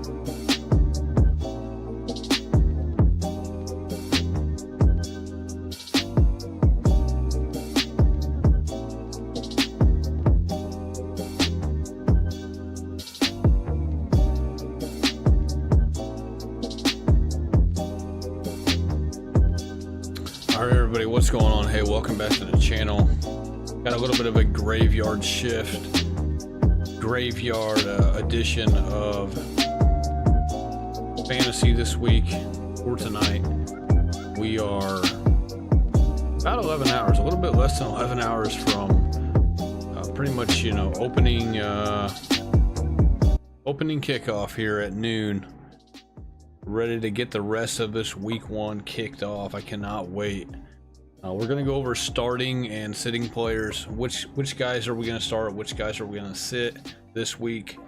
Alright everybody, what's going on? Hey, welcome back to the channel. Got a little bit of a graveyard shift, graveyard edition of fantasy this week or tonight. We are about 11 hours, a little bit less than 11 hours from pretty much, you know, opening kickoff here at noon. Ready to get the rest of this week one kicked off. I cannot wait. We're gonna go over starting and sitting players. Which guys are we gonna start? Which guys are we gonna sit this week?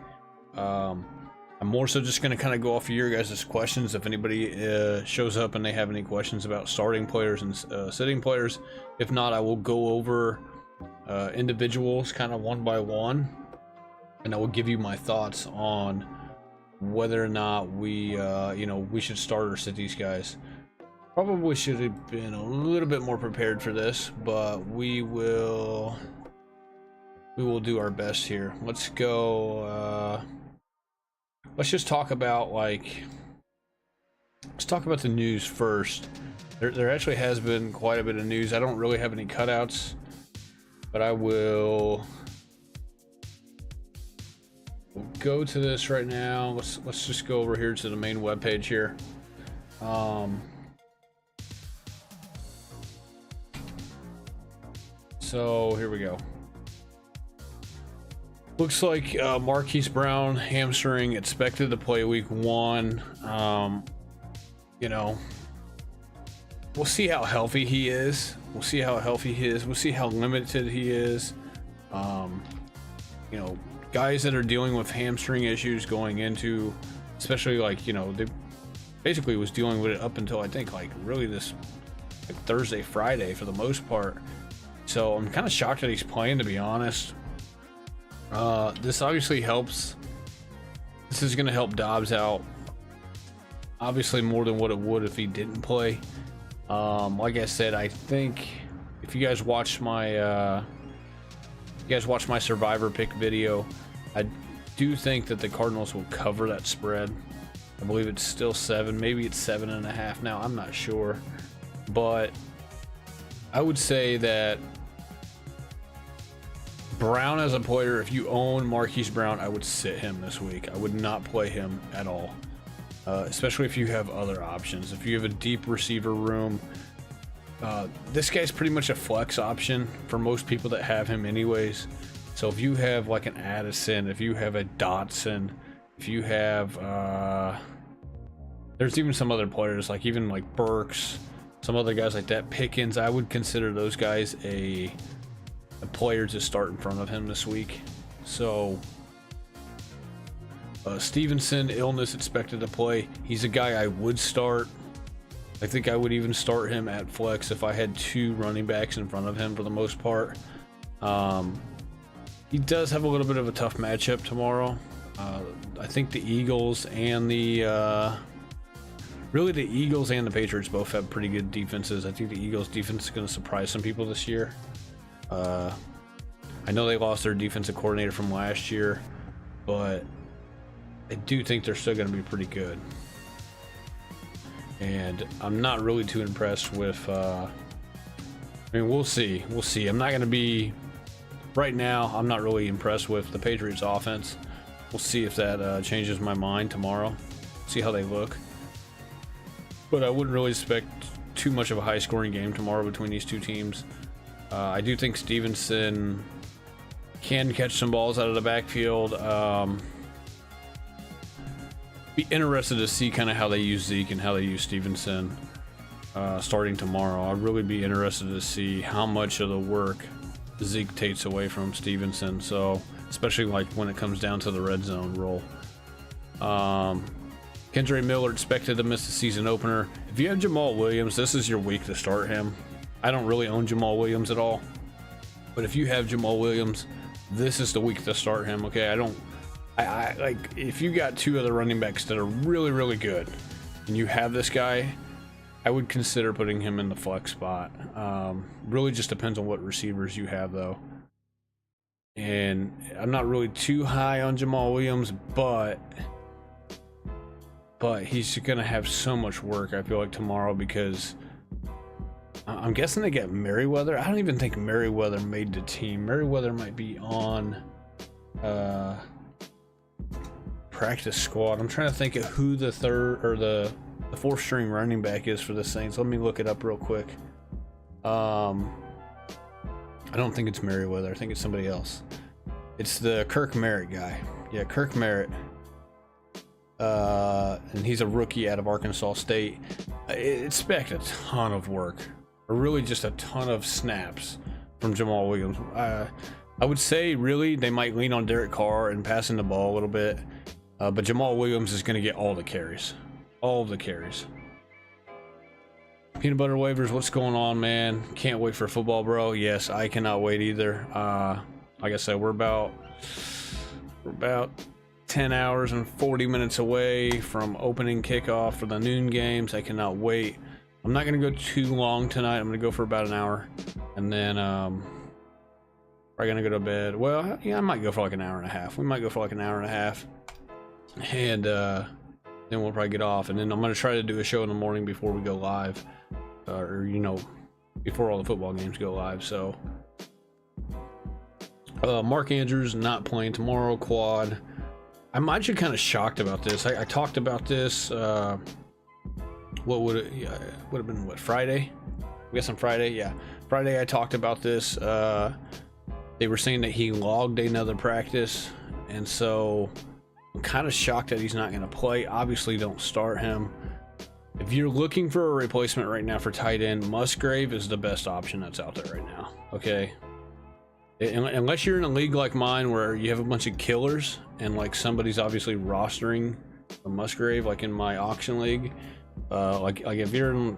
I'm more so just gonna kind of go off of your guys' questions. If anybody shows up and they have any questions about starting players and sitting players, if not, I will go over individuals kind of one by one, and I will give you my thoughts on whether or not we you know, we should start or sit these guys. Probably should have been a little bit more prepared for this, but we will do our best here. Let's go let's just talk about, like, let's talk about the news first. There actually has been quite a bit of news. I don't really have any cutouts, but I will go to this right now. Let's just go over here to the main web page here. So here we go. Looks like Marquise Brown hamstring, expected to play week 1. You know, we'll see how healthy he is. We'll see how limited he is. You know, guys that are dealing with hamstring issues going into, especially, like, you know, they basically was dealing with it up until I think like really this, like, Thursday, Friday for the most part. So I'm kind of shocked that he's playing, to be honest. This obviously helps. This is going to help Dobbs out, obviously, more than what it would if he didn't play. Like I said, I think if you guys watch my survivor pick video, I do think that the Cardinals will cover that spread. I believe it's still 7, maybe it's 7.5 now, I'm not sure, but I would say that Brown as a player, if you own Marquise Brown, I would sit him this week. I would not play him at all, especially if you have other options. If you have a deep receiver room, this guy's pretty much a flex option for most people that have him anyways. So if you have like an Addison, if you have a Dotson, if you have there's even some other players, like even like Burks, some other guys like that, Pickens, I would consider those guys a player to start in front of him this week. So Stevenson, illness expected to play. He's a guy I would start. I think I would even start him at flex if I had 2 running backs in front of him for the most part. He does have a little bit of a tough matchup tomorrow. I think the Eagles and the really the Eagles and the Patriots both have pretty good defenses. I think the Eagles defense is going to surprise some people this year. I know they lost their defensive coordinator from last year, but I do think they're still going to be pretty good. And I'm not really too impressed with I mean, we'll see. I'm not going to be right now. I'm not really impressed with the Patriots offense. We'll see if that changes my mind tomorrow. See how they look. But I wouldn't really expect too much of a high scoring game tomorrow between these two teams. I do think Stevenson can catch some balls out of the backfield. Be interested to see kind of how they use Zeke and how they use Stevenson starting tomorrow. I'd really be interested to see how much of the work Zeke takes away from Stevenson. So especially like when it comes down to the red zone role. Kendre Miller expected to miss the season opener. If you have Jamal Williams, this is your week to start him. I don't really own Jamal Williams at all, but if you have Jamal Williams, this is the week to start him. Okay, I I like, if you got two other running backs that are really, really good and you have this guy, I would consider putting him in the flex spot. Really just depends on what receivers you have, though. And I'm not really too high on Jamal Williams, but he's gonna have so much work, I feel like, tomorrow, because I'm guessing they get Merriweather. I don't even think Merriweather made the team. Merriweather might be on practice squad. I'm trying to think of who the third or the fourth string running back is for the Saints. Let me look it up real quick. I don't think it's Merriweather. I think it's somebody else. It's the Kirk Merritt guy. Yeah, Kirk Merritt. And he's a rookie out of Arkansas State. Expect a ton of work, or really just a ton of snaps from Jamal Williams. I would say really they might lean on Derek Carr and passing the ball a little bit, but Jamal Williams is going to get all the carries. All of the carries. Peanut Butter Waivers, what's going on, man? Can't wait for football, bro. Yes, I cannot wait either. Like I said, we're about 10 hours and 40 minutes away from opening kickoff for the noon games. I cannot wait. I'm not going to go too long tonight. I'm going to go for about an hour, and then probably going to go to bed. Well, yeah, I might go for like an hour and a half. We might go for like an hour and a half, and then we'll probably get off, and then I'm going to try to do a show in the morning before we go live, or before all the football games go live. So Mark Andrews not playing tomorrow, quad. I'm actually kind of shocked about this. I talked about this, what would it would have been, what, Friday? I guess on Friday, yeah, Friday I talked about this. They were saying that he logged another practice, and so I'm kind of shocked that he's not going to play. Obviously, don't start him. If you're looking for a replacement right now for tight end, Musgrave is the best option that's out there right now. Okay, unless you're in a league like mine where you have a bunch of killers and like somebody's obviously rostering a Musgrave, like in my auction league. Like if you're in,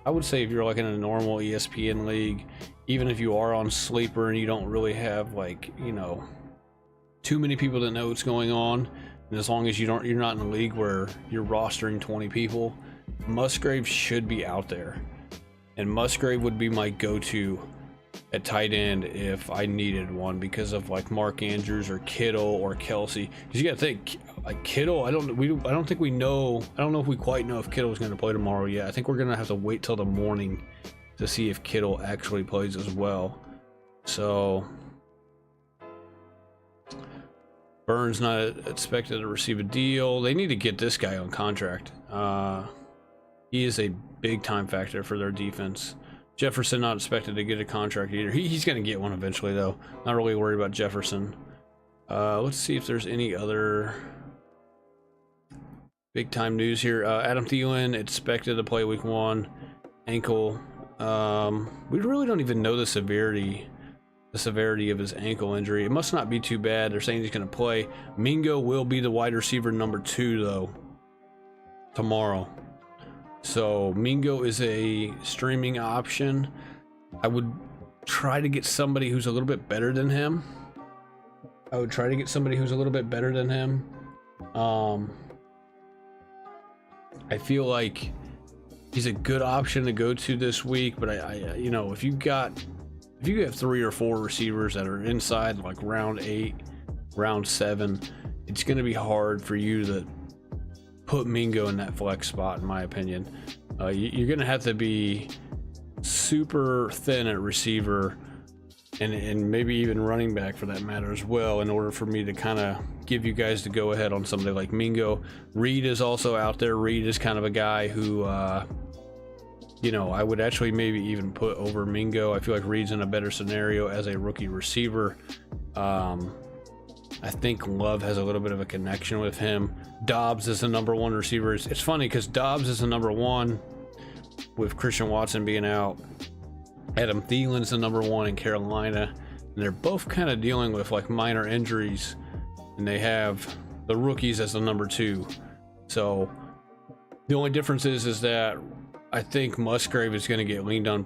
I would say if you're like in a normal ESPN league, even if you are on sleeper and you don't really have like, too many people that know what's going on, and as long as you're not in a league where you're rostering 20 people, Musgrave should be out there. And Musgrave would be my go-to at tight end if I needed one, because of like Mark Andrews or Kittle or Kelsey. Because you gotta think, like Kittle, I don't know if we quite know if Kittle is going to play tomorrow yet. I think we're gonna have to wait till the morning to see if Kittle actually plays as well. So Burns not expected to receive a deal. They need to get this guy on contract. He is a big time factor for their defense. Jefferson not expected to get a contract either. He's going to get one eventually, though. Not really worried about Jefferson. Let's see if there's any other big time news here. Adam Thielen expected to play week 1. Ankle. We really don't even know the severity of his ankle injury. It must not be too bad. They're saying he's going to play. Mingo will be the wide receiver number 2, though, tomorrow. So Mingo is a streaming option. I would try to get somebody who's a little bit better than him. I feel like he's a good option to go to this week, but if you have 3 or 4 receivers that are inside like round 8, round 7, it's going to be hard for you to put Mingo in that flex spot, in my opinion. You're going to have to be super thin at receiver and maybe even running back for that matter as well, in order for me to kind of give you guys the go ahead on somebody like Mingo. Reed is also out there. Reed is kind of a guy who I would actually maybe even put over Mingo. I feel like Reed's in a better scenario as a rookie receiver. I think Love has a little bit of a connection with him. Dobbs is the number 1 receiver. It's funny because Dobbs is the number 1 with Christian Watson being out. Adam Thielen's the number 1 in Carolina, and they're both kind of dealing with like minor injuries, and they have the rookies as the number 2. So the only difference is that I think Musgrave is going to get leaned on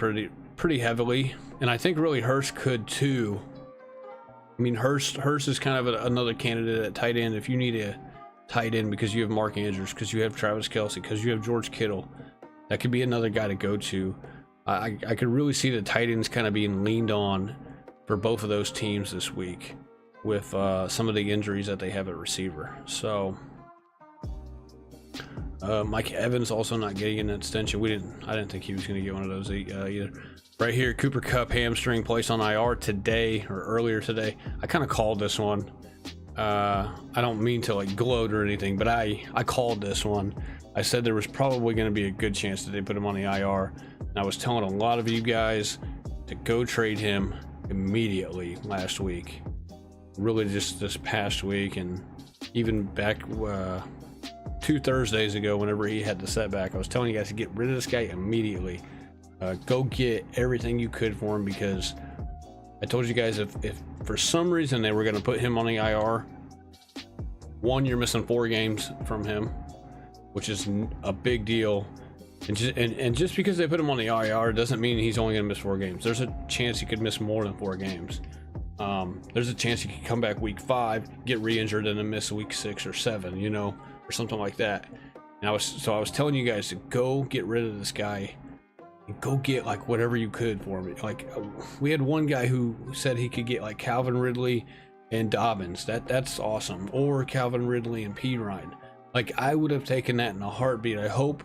pretty heavily, and I think really Hurst could too. I mean, Hurst is kind of another candidate at tight end. If you need a tight end because you have Mark Andrews, because you have Travis Kelce, because you have George Kittle, that could be another guy to go to. I could really see the tight ends kind of being leaned on for both of those teams this week with some of the injuries that they have at receiver. So Mike Evans also not getting an extension. I didn't think he was going to get one of those either. Right here, Cooper Kupp hamstring placed on IR today or earlier today. I kind of called this one. I don't mean to like gloat or anything, but I called this one. I said there was probably going to be a good chance that they put him on the IR. And I was telling a lot of you guys to go trade him immediately last week. Really just this past week, and even back 2 Thursdays ago whenever he had the setback, I was telling you guys to get rid of this guy immediately. Go get everything you could for him, because I told you guys if for some reason they were going to put him on the IR, one, you're missing 4 games from him, which is a big deal. And just because they put him on the IR doesn't mean he's only going to miss 4 games. There's a chance he could miss more than 4 games. There's a chance he could come back week 5, get re-injured, and then miss week 6 or 7, you know, or something like that. And I was telling you guys to go get rid of this guy and go get like whatever you could for him. Like we had one guy who said he could get like Calvin Ridley and Dobbins. That's awesome. Or Calvin Ridley and Pirine. Like I would have taken that in a heartbeat. I hope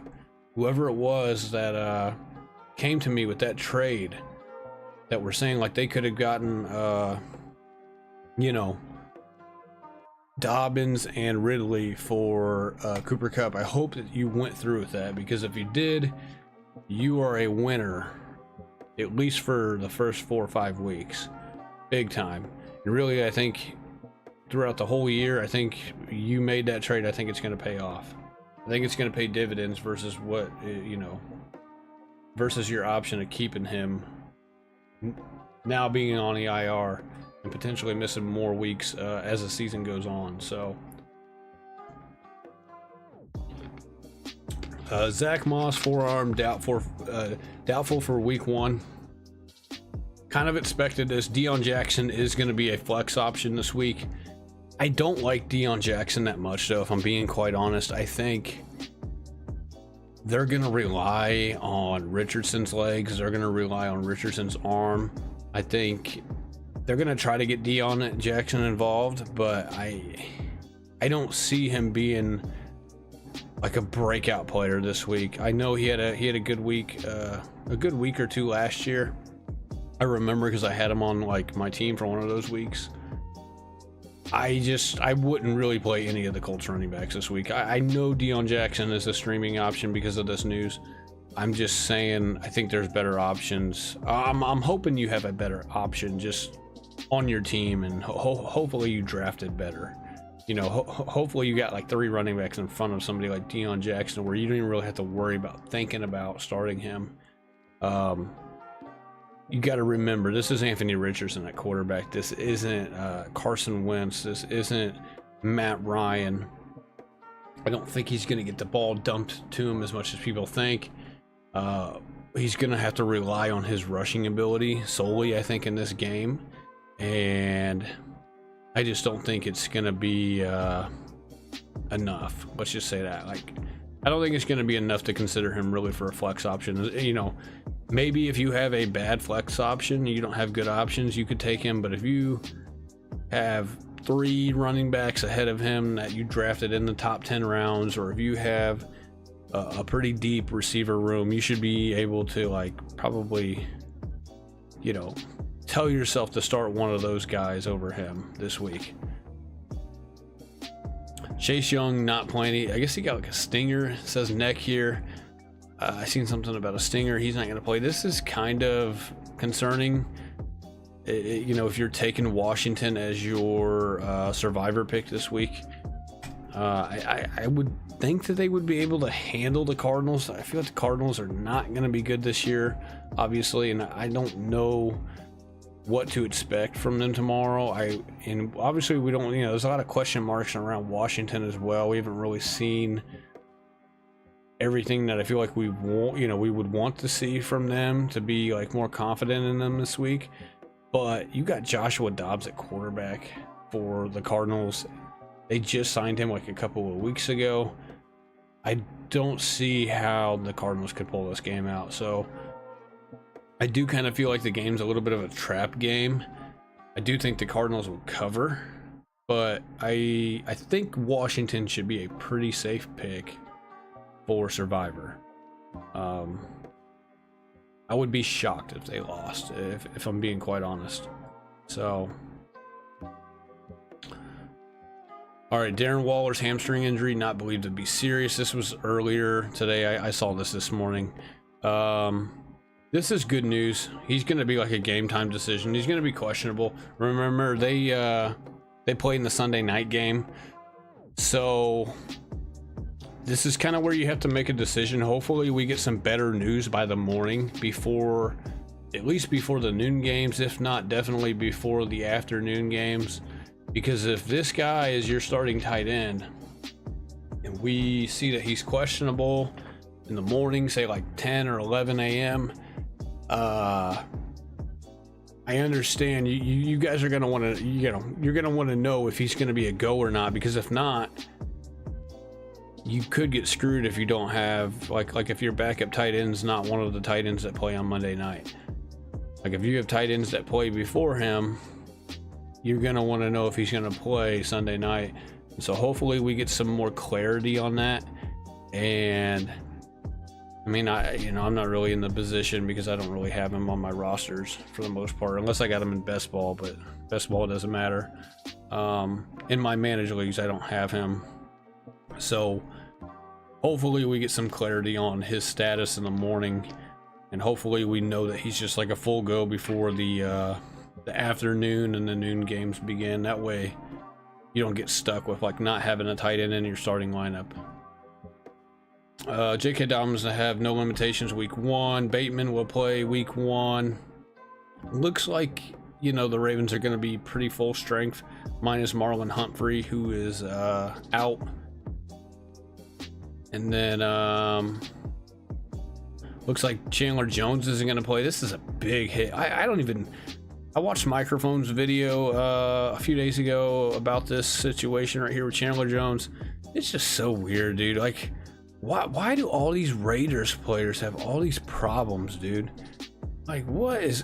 whoever it was that came to me with that trade that were saying like they could have gotten you know, Dobbins and Ridley for Cooper Kupp. I hope that you went through with that, because if you did, you are a winner, at least for the first 4 or 5 weeks, big time. And really, I think throughout the whole year, I think you made that trade. I think it's going to pay off. I think it's going to pay dividends versus what, you know, versus your option of keeping him now being on the IR and potentially missing more weeks as the season goes on. So Zach Moss, forearm, doubtful for week 1. Kind of expected this. Deion Jackson is going to be a flex option this week. I don't like Deion Jackson that much, though, if I'm being quite honest. I think they're going to rely on Richardson's legs. They're going to rely on Richardson's arm. I think they're going to try to get Deion Jackson involved, but I don't see him being like a breakout player this week. I know he had a good week, a good week or 2 last year. I remember because I had him on like my team for one of those weeks. I wouldn't really play any of the Colts running backs this week. I know Deion Jackson is a streaming option because of this news. I'm just saying I think there's better options. I'm hoping you have a better option just on your team, and hopefully you drafted better. You know, hopefully you got like 3 running backs in front of somebody like Deion Jackson, where you don't even really have to worry about thinking about starting him. You got to remember, this is Anthony Richardson at quarterback. This isn't Carson Wentz. This isn't Matt Ryan. I don't think he's going to get the ball dumped to him as much as people think. He's going to have to rely on his rushing ability solely, I think, in this game. And I just don't think it's going to be enough. Let's just say that. Like, I don't think it's going to be enough to consider him really for a flex option. You know, maybe if you have a bad flex option, you don't have good options, you could take him. But if you have 3 running backs ahead of him that you drafted in the top 10 rounds, or if you have a pretty deep receiver room, you should be able to like probably, you know, tell yourself to start one of those guys over him this week. Chase Young not playing. I guess he got like a stinger. It says neck here. I seen something about a stinger. He's not going to play. This is kind of concerning. You know, if you're taking Washington as your survivor pick this week, I would think that they would be able to handle the Cardinals. I feel like the Cardinals are not going to be good this year, obviously, and I don't know what to expect from them tomorrow. And obviously we don't, you know, there's a lot of question marks around Washington as well. We haven't really seen everything that I feel like we want, you know, we would want to see from them to be like more confident in them this week. But you got Joshua Dobbs at quarterback for the Cardinals. They just signed him like a couple of weeks ago. I don't see how the Cardinals could pull this game out. So I do kind of feel like the game's a little bit of a trap game. I do think the Cardinals will cover, but I think Washington should be a pretty safe pick for Survivor. I would be shocked if they lost, if I'm being quite honest. So, all right, Darren Waller's hamstring injury, not believed to be serious. This was earlier today. I saw this morning. This is good news. He's going to be like a game time decision. He's going to be questionable. Remember, they played in the Sunday night game. So this is kind of where you have to make a decision. Hopefully we get some better news by the morning, before, at least before the noon games, if not definitely before the afternoon games. Because if this guy is your starting tight end and we see that he's questionable in the morning, say like 10 or 11 a.m., I understand you guys are going to want to, you're going to want to know if he's going to be a go or not, because if not, you could get screwed if you don't have, like if your backup tight end's not one of the tight ends that play on Monday night. Like if you have tight ends that play before him, you're going to want to know if he's going to play Sunday night. So hopefully we get some more clarity on that. And I mean, I'm not really in the position because I don't really have him on my rosters for the most part, unless I got him in best ball, but best ball doesn't matter. In my manager leagues, I don't have him. So hopefully we get some clarity on his status in the morning, and hopefully we know that he's just like a full go before the afternoon and the noon games begin. That way you don't get stuck with like not having a tight end in your starting lineup. J.K. Dobbins will have no limitations week 1. Bateman will play week 1. Looks like, the Ravens are going to be pretty full strength, minus Marlon Humphrey, who is out. And then looks like Chandler Jones isn't going to play. This is a big hit. I watched Microphone's video a few days ago about this situation right here with Chandler Jones. It's just so weird, dude. Like, why do all these Raiders players have all these problems, dude? Like,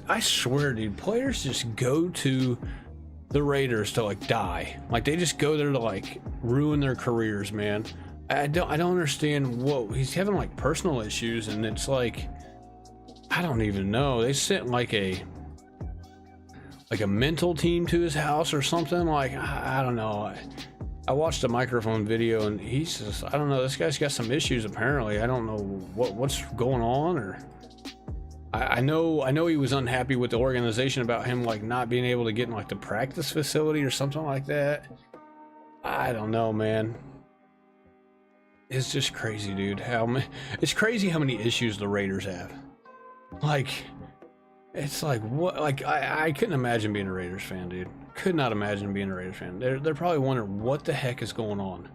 I swear, dude, players just go to the Raiders to like die. Like, they just go there to like ruin their careers, man. I don't understand. Whoa, he's having like personal issues, and it's like, I don't even know. They sent like a mental team to his house or something. Like, I don't know. I watched a Microphone video, and he's just, I don't know. This guy's got some issues apparently. I don't know what's going on, or I know he was unhappy with the organization about him like not being able to get in like the practice facility or something like that. I don't know, man. It's just crazy, dude. It's crazy how many issues the Raiders have. Like, it's like, what? Like, I couldn't imagine being a Raiders fan, dude. Could not imagine being a Raiders fan. They're probably wondering what the heck is going on.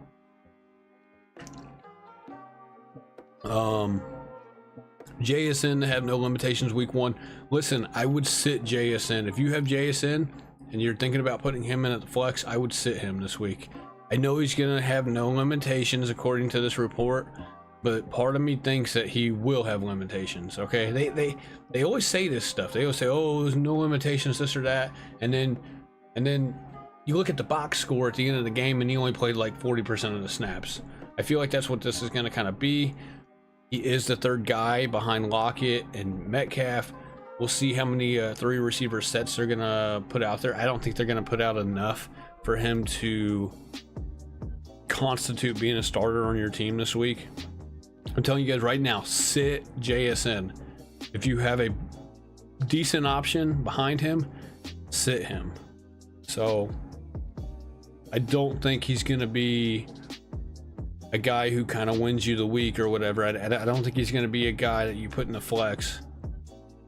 JSN to have no limitations week 1. Listen, I would sit JSN. If you have JSN and you're thinking about putting him in at the flex, I would sit him this week. I know he's going to have no limitations according to this report, but part of me thinks that he will have limitations. Okay, they always say this stuff. They always say, oh, there's no limitations, this or that, and then you look at the box score at the end of the game and he only played like 40% of the snaps. I feel like that's what this is going to kind of be. He is the third guy behind Lockett and Metcalf. We'll see how many 3 receiver sets they're going to put out there. I don't think they're going to put out enough for him to constitute being a starter on your team this week. I'm telling you guys right now, sit JSN. If you have a decent option behind him, sit him. So I don't think he's going to be a guy who kind of wins you the week or whatever. I don't think he's going to be a guy that you put in the flex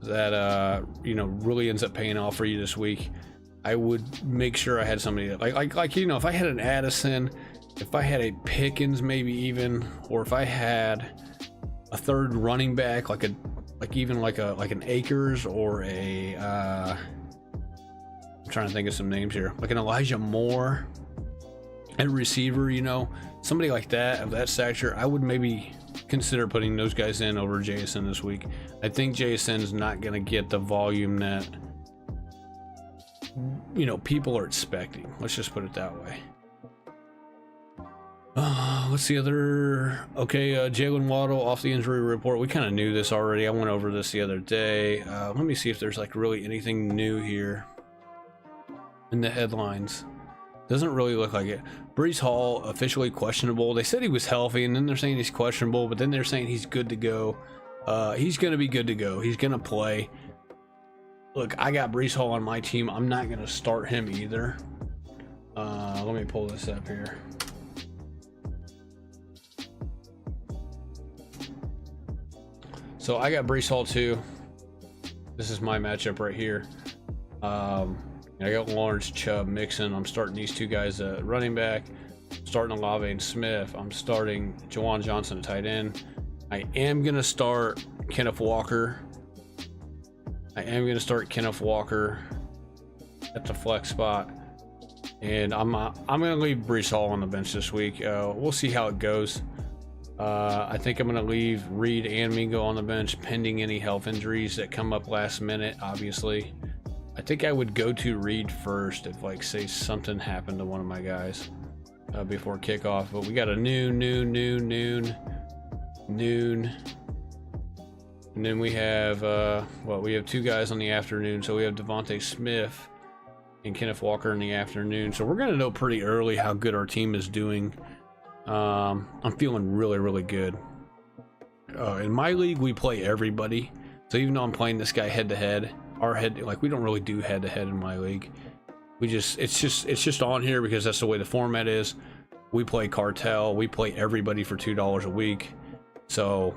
that really ends up paying off for you this week. I would make sure I had somebody that, like if I had an Addison, if I had a Pickens maybe even, or if I had a third running back like an Akers or a I'm trying to think of some names here, like an Elijah Moore at receiver, you know, somebody like that of that stature. I would maybe consider putting those guys in over JSN this week. I think JSN is not going to get the volume that, you know, people are expecting. Let's just put it that way. What's the other? Okay, Jalen Waddle off the injury report. We kind of knew this already. I went over this the other day. Let me see if there's like really anything new here in the headlines. Doesn't really look like it. Breece Hall officially questionable. They said he was healthy, and then they're saying he's questionable, but then they're saying he's good to go. He's going to be good to go. He's going to play. Look, I got Breece Hall on my team. I'm not going to start him either. Let me pull this up here. So I got Breece Hall too. This is my matchup right here. I got Lawrence, Chubb, Mixon. I'm starting these two guys at running back. Starting Olave and Smith. I'm starting Juwan Johnson at tight end. I am gonna start Kenneth Walker. at the flex spot, and I'm gonna leave Breece Hall on the bench this week. We'll see how it goes. I think I'm gonna leave Reed and Mingo on the bench pending any health injuries that come up last minute. Obviously, I think I would go to Reed first if, like, say something happened to one of my guys before kickoff. But we got a noon, and then we have we have two guys on the afternoon. So we have Devontae Smith and Kenneth Walker in the afternoon. So we're gonna know pretty early how good our team is doing. I'm feeling really good. In my league, we play everybody. So even though I'm playing this guy head to head, we don't really do head to head in my league. It's just on here because that's the way the format is. We play cartel. We play everybody for $2 a week. So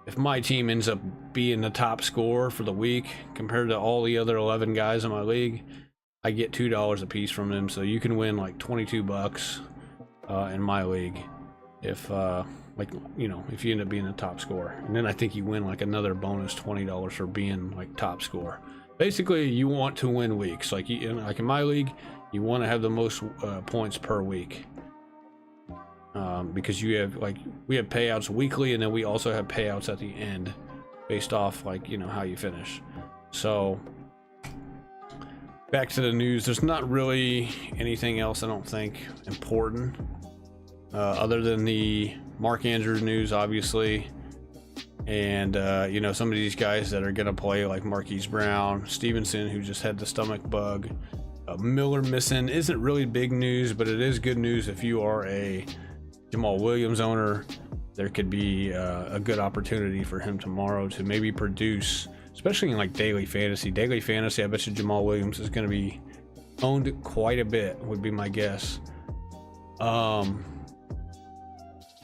if my team ends up being the top scorer for the week compared to all the other 11 guys in my league, I get $2 a piece from them. So you can win like 22 bucks in my league if if you end up being the top scorer. And then I think you win like another bonus $20 for being like top scorer. Basically, you want to win weeks. Like in my league, you want to have the most points per week. Because we have payouts weekly, and then we also have payouts at the end based off how you finish. So back to the news. There's not really anything else, I don't think, important other than the Mark Andrews news, obviously, and some of these guys that are gonna play, like Marquise Brown, Stevenson, who just had the stomach bug, Miller missing. Isn't really big news, but it is good news if you are a Jamal Williams owner. There could be a good opportunity for him tomorrow to maybe produce, especially in like daily fantasy. I bet you Jamal Williams is going to be owned quite a bit, would be my guess.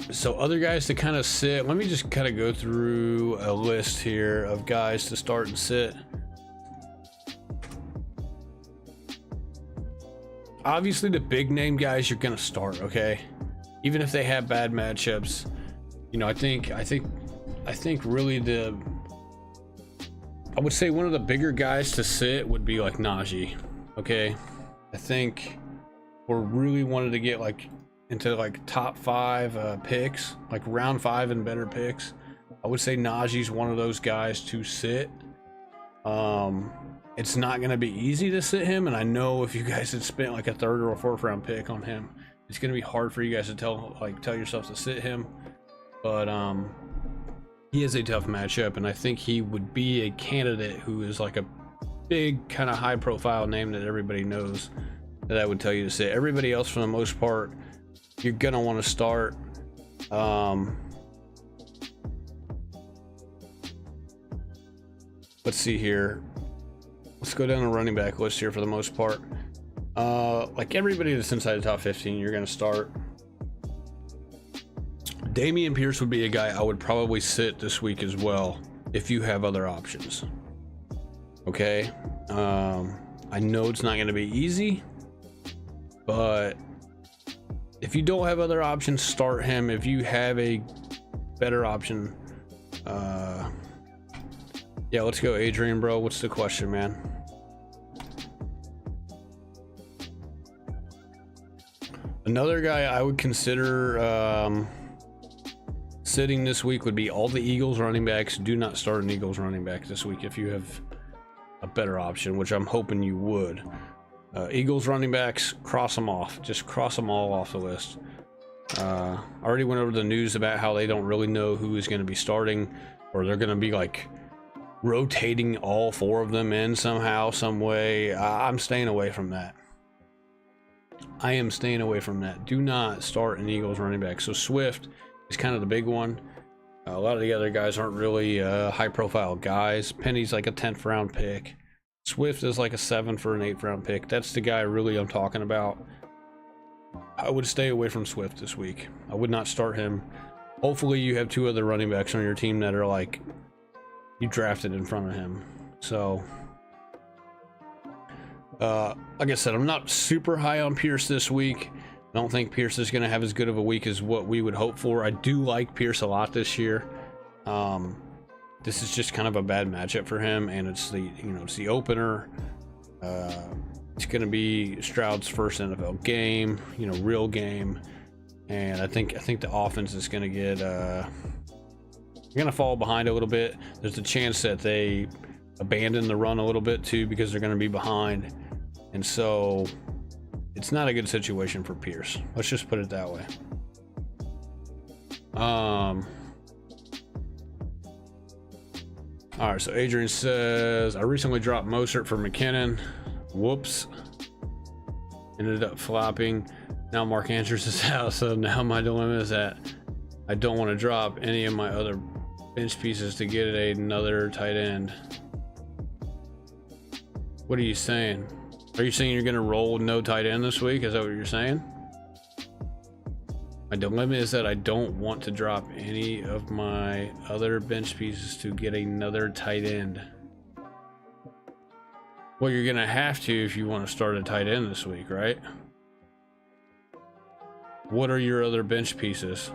So other guys to kind of sit. Let me just kind of go through a list here of guys to start and sit. Obviously, the big name guys you're going to start, okay? Even if they have bad matchups, I think really I would say one of the bigger guys to sit would be like Najee. Okay, I think we're really wanted to get into top 5 picks, like round 5 and better picks. I would say Najee's one of those guys to sit. It's not going to be easy to sit him, and I know if you guys had spent like a 3rd or a 4th round pick on him, it's going to be hard for you guys to tell yourself to sit him. But he is a tough matchup, and I think he would be a candidate who is like a big kind of high profile name that everybody knows, that I would tell you to sit. Everybody else, for the most part, you're going to want to start. Let's see here. Let's go down the running back list here for the most part. Like everybody that's inside the top 15, you're going to start. Dameon Pierce would be a guy I would probably sit this week as well if you have other options. Okay. I know it's not going to be easy, but if you don't have other options, start him. If you have a better option, yeah, let's go Adrian, bro. What's the question, man? Another guy I would consider sitting this week would be all the Eagles running backs. Do not start an Eagles running back this week if you have a better option, which I'm hoping you would. Eagles running backs, cross them off. Just cross them all off the list. I already went over the news about how they don't really know who is going to be starting, or they're going to be like rotating all 4 of them in somehow, some way. I'm staying away from that. I am staying away from that. Do not start an Eagles running back. So Swift is kind of the big one. A lot of the other guys aren't really high profile guys. Penny's like a 10th round pick. Swift is like a 7th or an 8th round pick. That's the guy really I'm talking about. I would stay away from Swift this week. I would not start him. Hopefully you have 2 other running backs on your team that are like you drafted in front of him. So like I said, I'm not super high on Pierce this week. I don't think Pierce is going to have as good of a week as what we would hope for. I do like Pierce a lot this year. This is just kind of a bad matchup for him, and it's the opener. It's going to be Stroud's first NFL game, real game, and I think the offense is going to get they're going to fall behind a little bit. There's a chance that they abandon the run a little bit too because they're going to be behind, and so it's not a good situation for Pierce. Let's just put it that way. All right, so Adrian says, I recently dropped Mostert for McKinnon. Whoops. Ended up flopping. Now Mark Andrews is out, so now my dilemma is that I don't want to drop any of my other bench pieces to get another tight end. What are you saying? Are you saying you're going to roll no tight end this week? Is that what you're saying? My dilemma is that I don't want to drop any of my other bench pieces to get another tight end. Well, you're going to have to if you want to start a tight end this week, right? What are your other bench pieces?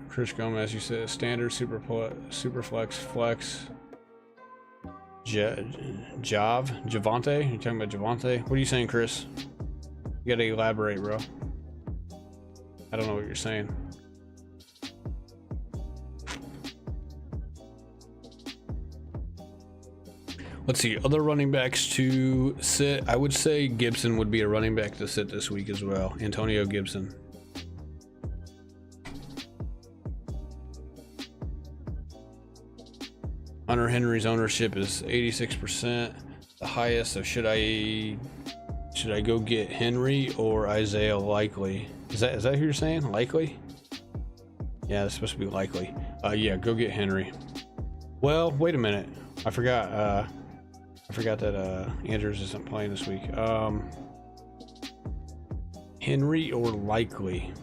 Chris Gomez, you said standard, superflex, flex. Javante? You talking about Javante? What are you saying, Chris? You gotta elaborate, bro. I don't know what you're saying. Let's see, other running backs to sit. I would say Gibson would be a running back to sit this week as well. Antonio Gibson. Hunter Henry's ownership is 86%, the highest. So should I go get Henry or Isaiah Likely? Is that who you're saying? Likely? Yeah, it's supposed to be Likely. Yeah, go get Henry. Well, wait a minute. I forgot that Andrews isn't playing this week. Henry or Likely?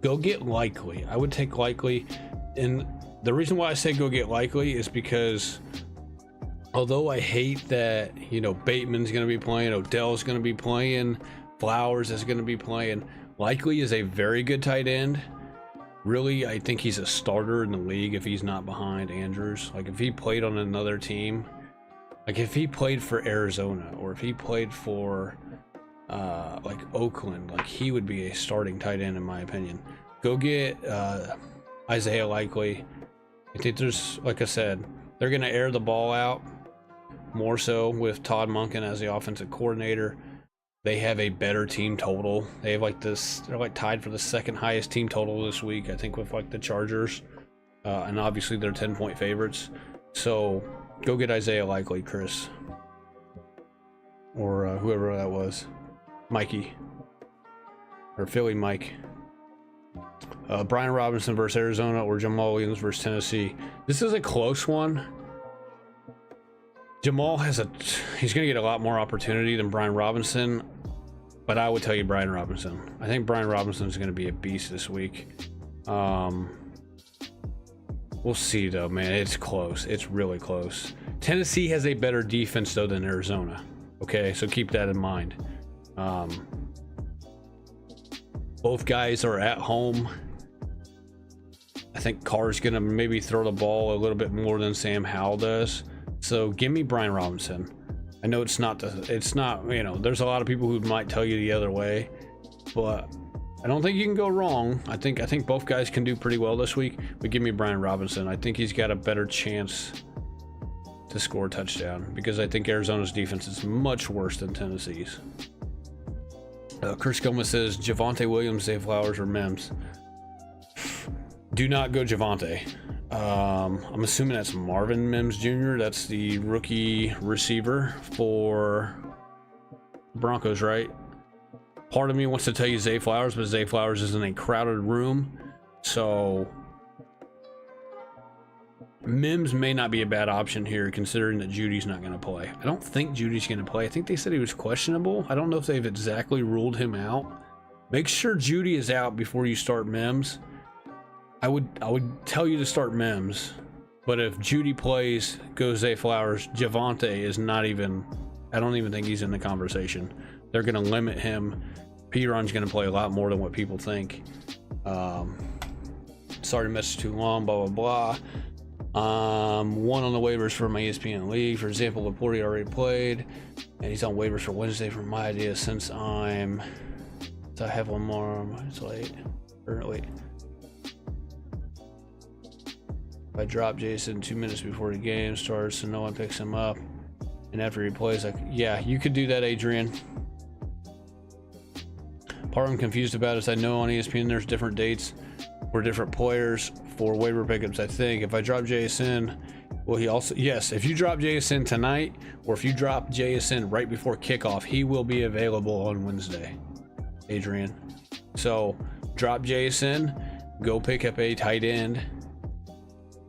Go get Likely. I would take Likely. And the reason why I say go get Likely is because although I hate that, Bateman's going to be playing, Odell's going to be playing, Flowers is going to be playing, Likely is a very good tight end. Really, I think he's a starter in the league if he's not behind Andrews. Like if he played on another team, like if he played for Arizona or if he played for like Oakland, like he would be a starting tight end in my opinion. Go get Isaiah Likely. I think there's, like I said, they're going to air the ball out more so with Todd Monken as the offensive coordinator. They have a better team total. They have they're like tied for the second highest team total this week, I think, with like the Chargers. And obviously they're 10-point favorites. So go get Isaiah Likely, Chris. Or whoever that was. Mikey. Or Philly Mike. Brian Robinson versus Arizona or Jamal Williams versus Tennessee. This is a close one. Jamal he's going to get a lot more opportunity than Brian Robinson, but I would tell you Brian Robinson. I think Brian Robinson is going to be a beast this week. We'll see though, man. It's close. It's really close. Tennessee has a better defense though than Arizona. Okay, so keep that in mind. Both guys are at home. I think Carr's gonna maybe throw the ball a little bit more than Sam Howell does. So give me Brian Robinson. I know it's not, you know, there's a lot of people who might tell you the other way, but I don't think you can go wrong. I think both guys can do pretty well this week, but give me Brian Robinson. I think he's got a better chance to score a touchdown because I think Arizona's defense is much worse than Tennessee's. Chris Gomez says Javonte Williams, Zay Flowers, or Mims. Do not go Javonte. I'm assuming that's Marvin Mims Jr. That's the rookie receiver for Broncos, right? Part of me wants to tell you Zay Flowers, but Zay Flowers is in a crowded room, so Mims may not be a bad option here, considering that Judy's not going to play. I don't think Judy's going to play. I think they said he was questionable. I don't know if they've exactly ruled him out. Make sure Judy is out before you start Mims. I would tell you to start Mims, but if Judy plays, go Zay Flowers. Javonte is not even, I don't even think he's in the conversation. They're going to limit him. Piron's going to play a lot more than what people think. Sorry to message too long, blah, blah, blah. One on the waivers for my ESPN league. For example, Laporte already played, and he's on waivers for Wednesday for my idea since I have one more. It's late. Wait. I drop Jason 2 minutes before the game starts so no one picks him up, and after he plays, like, yeah, you could do that, Adrian. Part I'm confused about is I know on ESPN there's different dates for different players for waiver pickups. I think if I drop JSN, will he also, yes, if you drop JSN tonight, or if you drop JSN right before kickoff, he will be available on Wednesday, Adrian. So drop JSN, go pick up a tight end.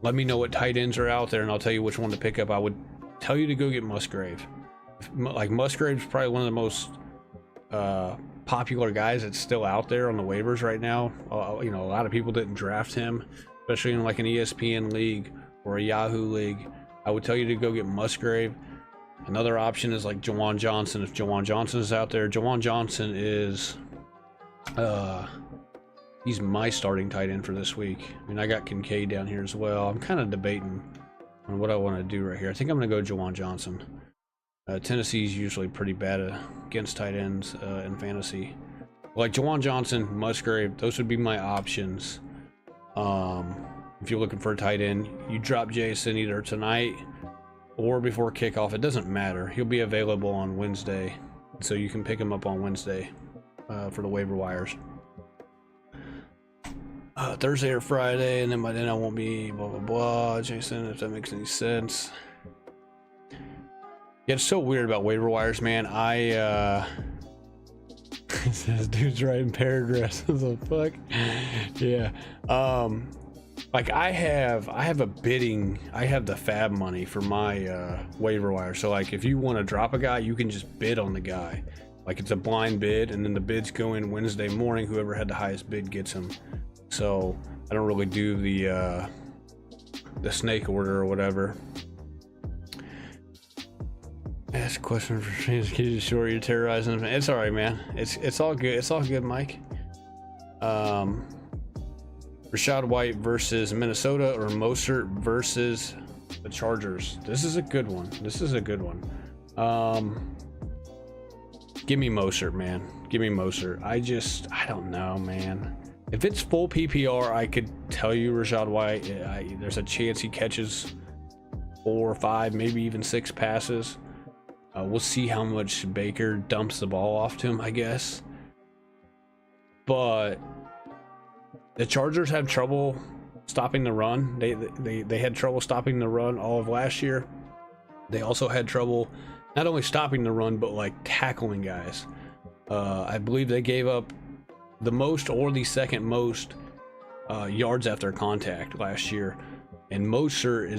Let me know what tight ends are out there, and I'll tell you which one to pick up. I would tell you to go get Musgrave. Like, Musgrave's probably one of the most popular guys that's still out there on the waivers right now. You know, a lot of people didn't draft him, especially in like an ESPN league or a Yahoo league. I would tell you to go get Musgrave. Another option is like Jawan Johnson. If Jawan Johnson is out there, Jawan Johnson is he's my starting tight end for this week. I mean, I got Kincaid down here as well. I'm kind of debating on what I want to do right here. I think I'm going to go Jawan Johnson. Tennessee's usually pretty bad against tight ends in fantasy. Like Jawan Johnson, Musgrave, those would be my options. If you're looking for a tight end, you drop Jason either tonight or before kickoff. It doesn't matter. He'll be available on Wednesday, so you can pick him up on Wednesday for the waiver wires. Thursday or Friday, and then by then I won't be blah blah blah. Jason, if that makes any sense. Yeah, it's so weird about waiver wires, man. This dude's writing paragraphs. What the fuck? Yeah. Like I have a bidding. I have the fab money for my waiver wire. So like, if you want to drop a guy, you can just bid on the guy. Like, it's a blind bid, and then the bids go in Wednesday morning. Whoever had the highest bid gets him. So I don't really do the snake order or whatever. Ask a question for James. Can you sure you're terrorizing them? It's all right, man. It's all good. It's all good, Mike. Rachaad White versus Minnesota, or Mostert versus the Chargers. This is a good one. Give me Mostert, man. Give me Mostert. I don't know, man. If it's full PPR, I could tell you Rachaad White. There's a chance he catches 4 or 5, maybe even 6 passes. We'll see how much Baker dumps the ball off to him, I guess. But the Chargers have trouble stopping the run. They had trouble stopping the run all of last year. They also had trouble not only stopping the run, but like tackling guys. I believe they gave up the most or the second most yards after contact last year. And Mostert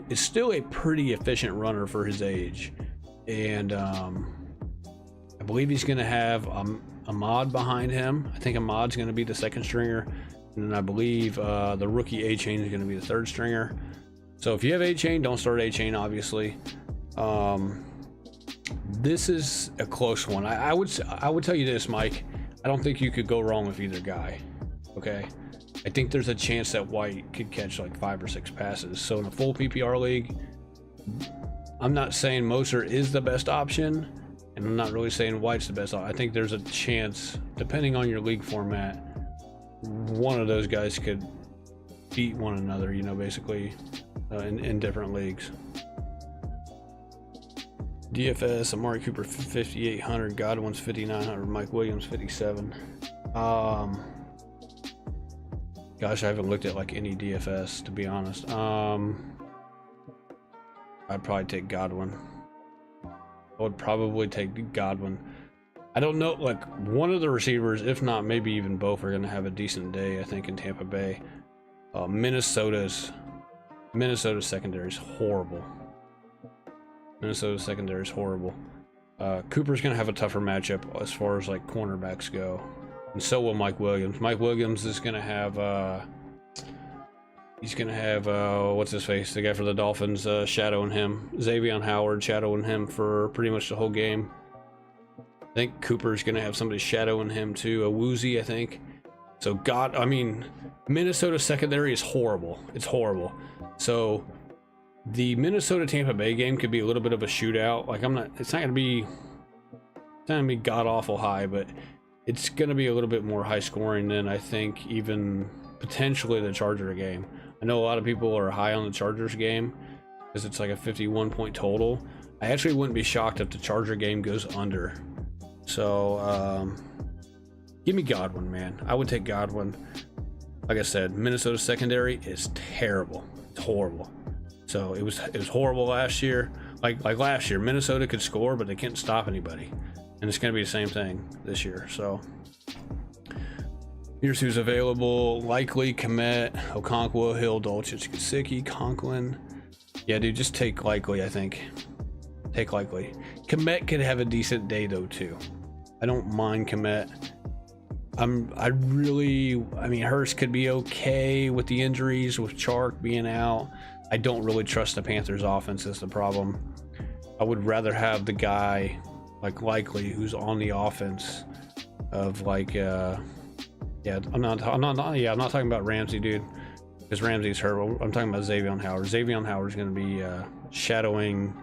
is still a pretty efficient runner for his age. And I believe he's going to have Ahmad behind him. I think Ahmad's going to be the second stringer. And then I believe the rookie A-Chain is going to be the third stringer. So if you have A-Chain, don't start A-Chain, obviously. This is a close one. I would tell you this, Mike. I don't think you could go wrong with either guy. Okay? I think there's a chance that White could catch like 5 or 6 passes. So in a full PPR league, I'm not saying Mostert is the best option, and I'm not really saying White's the best. I think there's a chance, depending on your league format, one of those guys could beat one another, you know, basically in different leagues. DFS, Amari Cooper 5,800, Godwin's 5,900, Mike Williams 57. Gosh, I haven't looked at like any DFS, to be honest. I'd probably take Godwin. I would probably take Godwin. I don't know, like one of the receivers, if not maybe even both, are going to have a decent day, I think, in Tampa Bay. Minnesota's secondary is horrible. Minnesota's secondary is horrible. Cooper's going to have a tougher matchup as far as like cornerbacks go. And so will Mike Williams. Mike Williams is going to have, what's his face? The guy for the Dolphins shadowing him. Xavier Howard shadowing him for pretty much the whole game. I think Cooper's going to have somebody shadowing him too. A Woozy, I think. So Minnesota secondary is horrible. It's horrible. So the Minnesota Tampa Bay game could be a little bit of a shootout. Like it's not going to be god awful high, but it's going to be a little bit more high scoring than I think even potentially the Charger game. I know a lot of people are high on the Chargers game because it's like a 51 point total. I actually wouldn't be shocked if the Charger game goes under. So give me Godwin, man. I would take Godwin. Like I said, Minnesota secondary is terrible. It's horrible. So it was horrible last year. Like last year, Minnesota could score, but they can't stop anybody. And it's going to be the same thing this year. So here's who's available. Likely, Kmet, Okonkwo, Hill, Dulcich, Gesicki, Conklin. Yeah, dude, just take Likely, I think. Take Likely. Kmet could have a decent day, though, too. I don't mind Kmet. I mean, Hurst could be okay with the injuries, with Chark being out. I don't really trust the Panthers' offense is the problem. I would rather have the guy like Likely who's on the offense of like I'm not talking about Ramsey, dude, because Ramsey's hurt. I'm talking about Xavier Howard. Xavier Howard's going to be shadowing,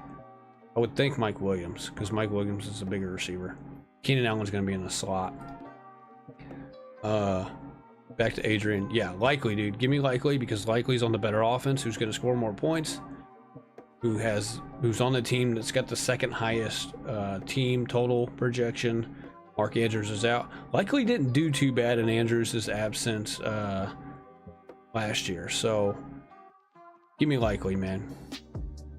I would think, Mike Williams, because Mike Williams is a bigger receiver. Keenan Allen's going to be in the slot. Back to Adrian. Yeah, Likely, dude. Give me Likely, because Likely's on the better offense, who's going to score more points, who's on the team that's got the second highest team total projection. Mark Andrews is out. Likely didn't do too bad in Andrews' absence last year, so give me Likely, man.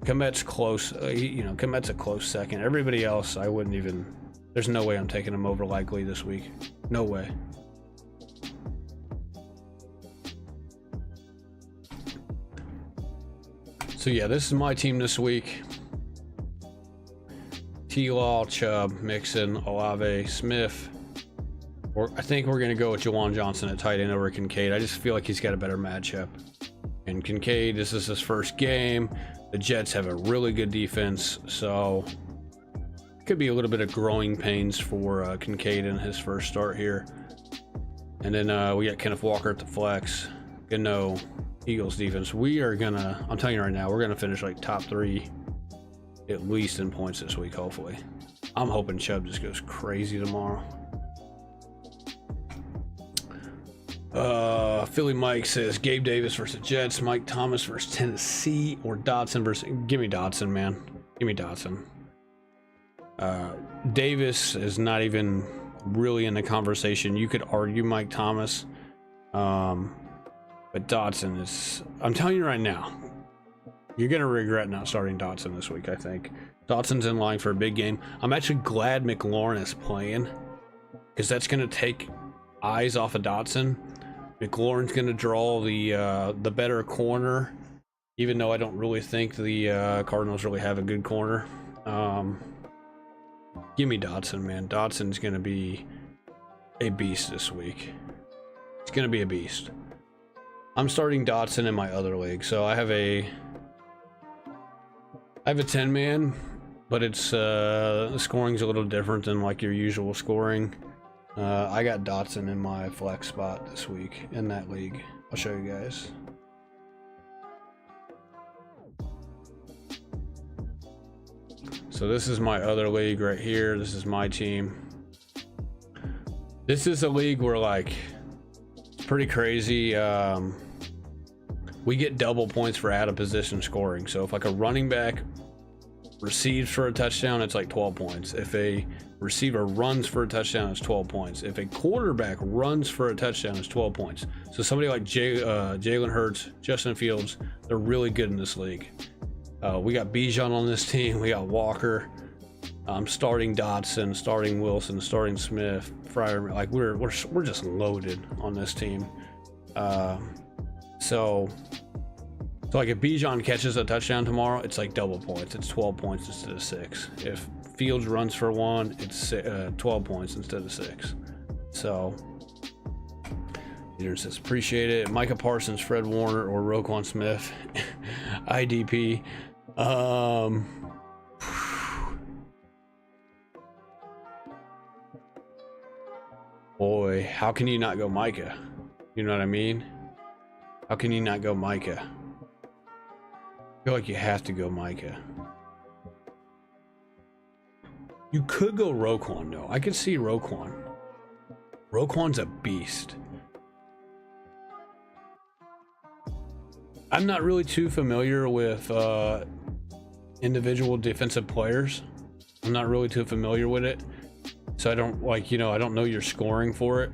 Kmet's close. Kmet's a close second. Everybody else, I wouldn't even. There's no way I'm taking him over Likely this week. No way. So yeah, this is my team this week. T-Law, Chubb, Mixon, Olave, Smith. I think we're going to go with Juwan Johnson at tight end over Kincaid. I just feel like he's got a better matchup. And Kincaid, this is his first game. The Jets have a really good defense, so could be a little bit of growing pains for Kincaid in his first start here. And then we got Kenneth Walker at the flex. Eagles defense. We are gonna, I'm telling you right now, we're gonna finish like top 3 at least in points this week, hopefully. I'm hoping Chubb just goes crazy tomorrow. Philly Mike says Gabe Davis versus Jets, Mike Thomas versus Tennessee, or Dotson versus. Give me Dotson, man. Give me Dotson. Davis is not even really in the conversation. You could argue Mike Thomas, but Dotson is. I'm telling you right now, you're gonna regret not starting Dotson this week. I think Dotson's in line for a big game. I'm actually glad McLaurin is playing, because that's gonna take eyes off of Dotson. McLaurin's gonna draw the better corner, even though I don't really think the Cardinals really have a good corner. Give me Dotson, man. Dotson's gonna be a beast this week. It's gonna be a beast. I'm starting Dotson in my other league, so I have a 10-man, but it's the scoring's a little different than like your usual scoring. I got Dotson in my flex spot this week in that league. I'll show you guys. So this is my other league right here. This is my team. This is a league where, like, it's pretty crazy. We get double points for out of position scoring. So if like a running back receives for a touchdown, it's like 12 points. If a receiver runs for a touchdown, it's 12 points. If a quarterback runs for a touchdown, it's 12 points. So somebody like Jalen Hurts, Justin Fields, they're really good in this league. We got Bijan on this team. We got Walker. I'm starting Dotson, starting Wilson, starting Smith, Fryer. Like we're just loaded on this team. So like if Bijan catches a touchdown tomorrow, it's like double points. It's 12 points instead of 6. If Fields runs for 1, it's 12 points instead of 6. So Peter says appreciate it. Micah Parsons, Fred Warner, or Roquan Smith. IDP. Boy, how can you not go Micah? You know what I mean? How can you not go Micah? I feel like you have to go Micah. You could go Roquan, though. I could see Roquan. Roquan's a beast. I'm not really too familiar with individual defensive players. I'm not really too familiar with it. So I don't like, I don't know your scoring for it.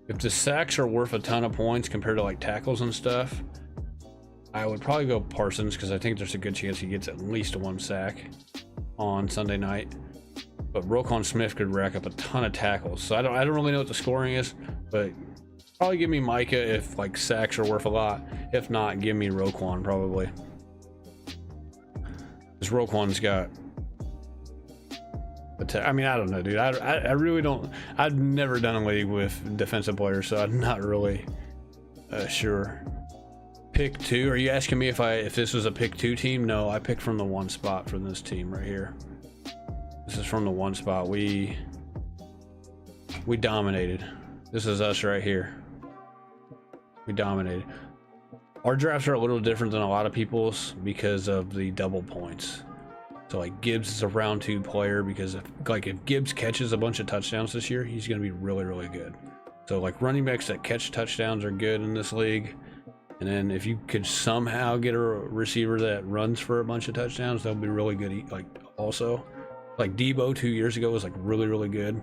If the sacks are worth a ton of points compared to like tackles and stuff, I would probably go Parsons because I think there's a good chance he gets at least 1 sack on Sunday night. But Roquan Smith could rack up a ton of tackles. So I don't really know what the scoring is, but probably give me Micah if like sacks are worth a lot. If not, give me Roquan probably. Because Roquan's got. I mean, I don't know, dude. I really don't. I've never done a league with defensive players, so I'm not really sure. Pick 2. Are you asking me if this was a pick 2 team? No, I picked from the 1 spot from this team right here. This is from the 1 spot. We dominated. This is us right here. We dominated. Our drafts are a little different than a lot of people's because of the double points. So like Gibbs is a round 2 player because if Gibbs catches a bunch of touchdowns this year, he's going to be really, really good. So like running backs that catch touchdowns are good in this league. And then if you could somehow get a receiver that runs for a bunch of touchdowns, they'll be really good. Like also, like Debo 2 years ago was like really, really good.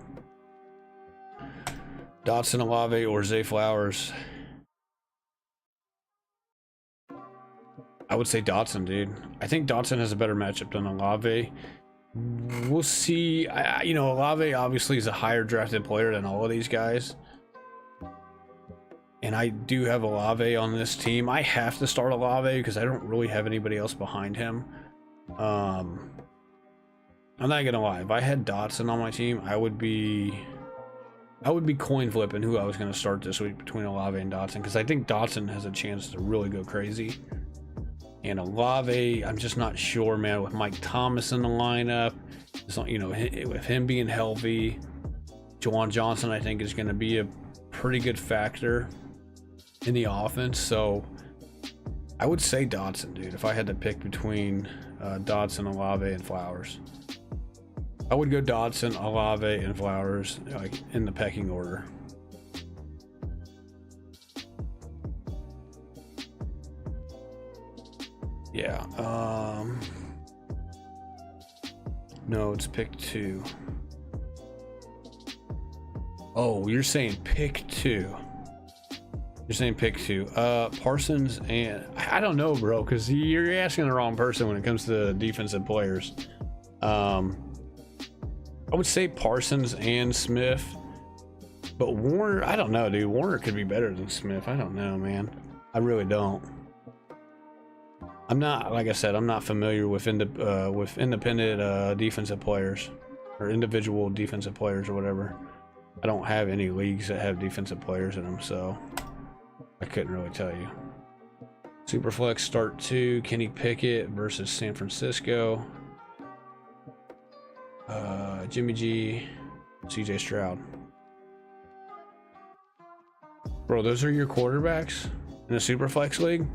Dotson, Olave, or Zay Flowers. I would say Dotson, dude. I think Dotson has a better matchup than Olave. We'll see. Olave obviously is a higher drafted player than all of these guys. And I do have Olave on this team. I have to start Olave because I don't really have anybody else behind him. I'm not gonna lie. If I had Dotson on my team, I would be coin flipping who I was gonna start this week between Olave and Dotson because I think Dotson has a chance to really go crazy. And Olave, I'm just not sure, man. With Mike Thomas in the lineup, with him being healthy, Juwan Johnson, I think, is going to be a pretty good factor in the offense. So I would say Dotson, dude. If I had to pick between Dotson, Olave, and Flowers, I would go Dotson, Olave, and Flowers, like in the pecking order. Yeah, no, it's pick 2. Oh, you're saying pick 2. You're saying pick 2. Parsons and I don't know, bro, because you're asking the wrong person when it comes to defensive players. I would say Parsons and Smith, but Warner, I don't know, dude. Warner could be better than Smith. I don't know, man. I really don't. I'm not, like I said, I'm not familiar with independent defensive players or individual defensive players or whatever. I don't have any leagues that have defensive players in them, so I couldn't really tell you. Superflex start 2, Kenny Pickett versus San Francisco. Jimmy G. CJ Stroud. Bro, those are your quarterbacks in a Superflex league?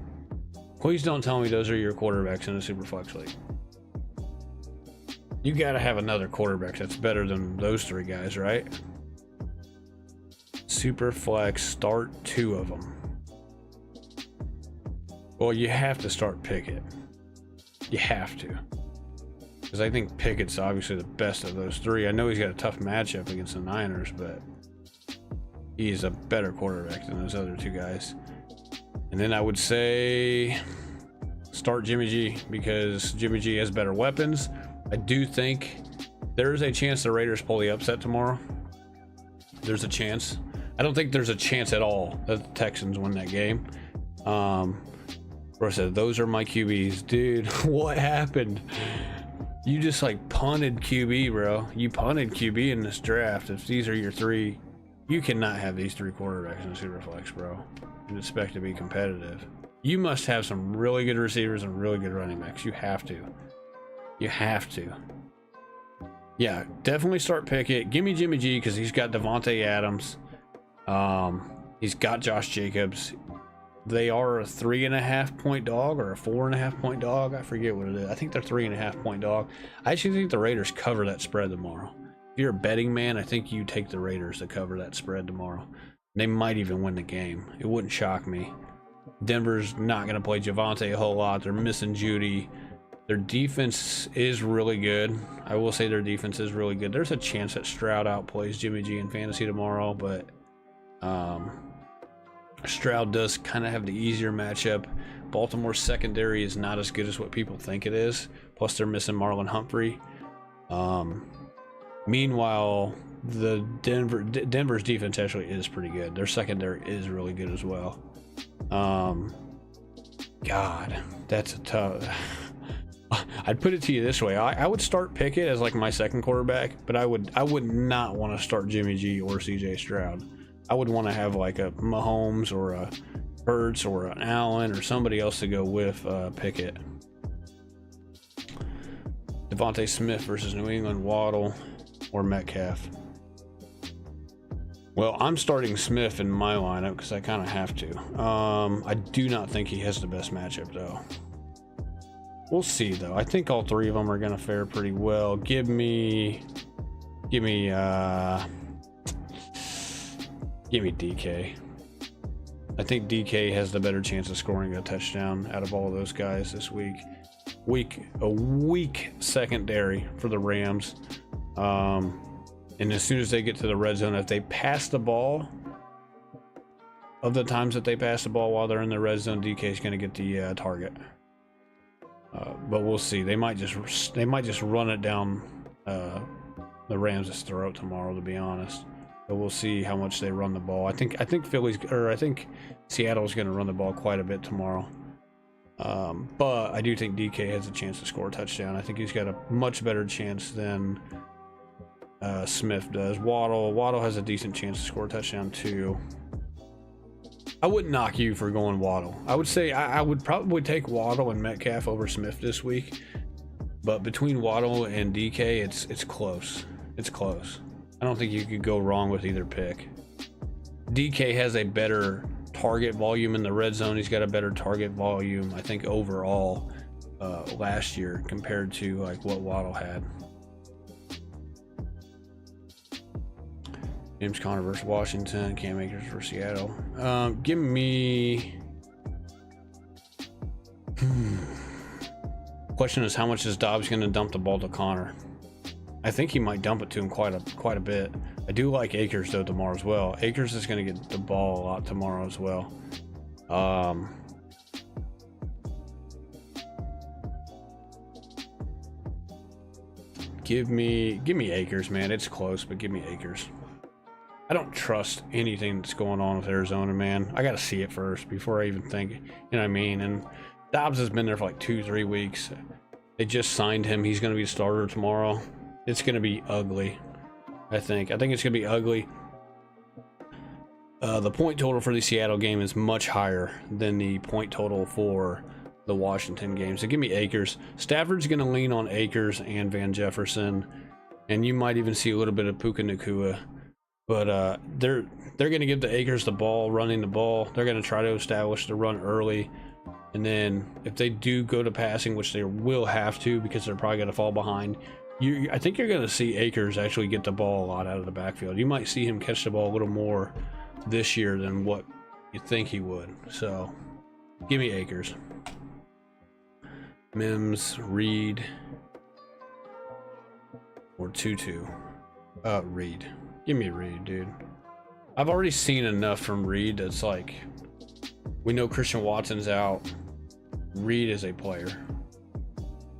Please don't tell me those are your quarterbacks in a Superflex league. You gotta have another quarterback that's better than those three guys, right? Superflex, start 2 of them. Well, you have to start Pickett. You have to. Because I think Pickett's obviously the best of those 3. I know he's got a tough matchup against the Niners, but he's a better quarterback than those other 2 guys. And then I would say start Jimmy G, because Jimmy G has better weapons. I do think there is a chance the Raiders pull the upset tomorrow. There's a chance. I don't think there's a chance at all that the Texans win that game. Bro said, those are my QBs. Dude, what happened? You just like punted QB, bro. You punted QB in this draft. If these are your 3, you cannot have these 3 quarterbacks in Superflex, bro, and expect to be competitive. You must have some really good receivers and really good running backs. You have to. You have to. Yeah, definitely start Pickett. Give me Jimmy G, because he's got Devontae Adams. He's got Josh Jacobs. They are a 3.5 point dog or a 4.5 point dog. I forget what it is. I think they're 3.5 point dog. I actually think the Raiders cover that spread tomorrow. If you're a betting man, I think you take the Raiders to cover that spread tomorrow. They might even win the game. It wouldn't shock me. Denver's not going to play Javonte a whole lot. They're missing Judy. Their defense is really good. I will say their defense is really good. There's a chance that Stroud outplays Jimmy G in fantasy tomorrow, but Stroud does kind of have the easier matchup. Baltimore's secondary is not as good as what people think it is. Plus, they're missing Marlon Humphrey. Meanwhile, the Denver's defense actually is pretty good. Their secondary is really good as well. God, that's a tough. I'd put it to you this way: I would start Pickett as like my second quarterback, but I would not want to start Jimmy G or CJ Stroud. I would want to have like a Mahomes or a Hurts or an Allen or somebody else to go with Pickett. Devontae Smith versus New England, Waddle or Metcalf. Well, I'm starting Smith in my lineup because I kind of have to. I do not think he has the best matchup though. We'll see though. I think all 3 of them are going to fare pretty well. Give me DK. I think DK has the better chance of scoring a touchdown out of all of those guys this week. A weak secondary for the Rams. And as soon as they get to the red zone, if they pass the ball, of the times that they pass the ball while they're in the red zone, DK is going to get the target. But we'll see. They might just run it down the Rams' throat tomorrow, to be honest. But we'll see how much they run the ball. I think Seattle's going to run the ball quite a bit tomorrow. But I do think DK has a chance to score a touchdown. I think he's got a much better chance than Smith does. Waddle has a decent chance to score a touchdown too. I wouldn't knock you for going Waddle. I would say I would probably take Waddle and Metcalf over Smith this week. But between Waddle and DK, it's close. It's close. I don't think you could go wrong with either pick. DK has a better target volume in the red zone. He's got a better target volume, I think, overall last year compared to like what Waddle had. James Conner versus Washington, Cam Akers versus Seattle. Give me. Question is, how much is Dobbs going to dump the ball to Conner? I think he might dump it to him quite a bit. I do like Akers though tomorrow as well. Akers is going to get the ball a lot tomorrow as well. Give me Akers, man. It's close, but give me Akers. I don't trust anything that's going on with Arizona, man. I got to see it first before I even think, you know what I mean? And Dobbs has been there for like 2-3 weeks. They just signed him. He's going to be a starter tomorrow. It's going to be ugly, I think. I think it's going to be ugly. The point total for the Seattle game is much higher than the point total for the Washington game. So give me Akers. Stafford's going to lean on Akers and Van Jefferson. and you might even see a little bit of Puka Nacua. But they're going to give the Akers the ball, running the ball. They're going to try to establish the run early, and then if they do go to passing, which they will have to because they're probably going to fall behind, I think you're going to see Akers actually get the ball a lot out of the backfield. You might see him catch the ball a little more this year than what you think he would. So give me Akers. Mims, Reed, or Tutu. Reed. Give me Reed, dude. I've already seen enough from Reed that's like, we know Christian Watson's out. Reed is a player,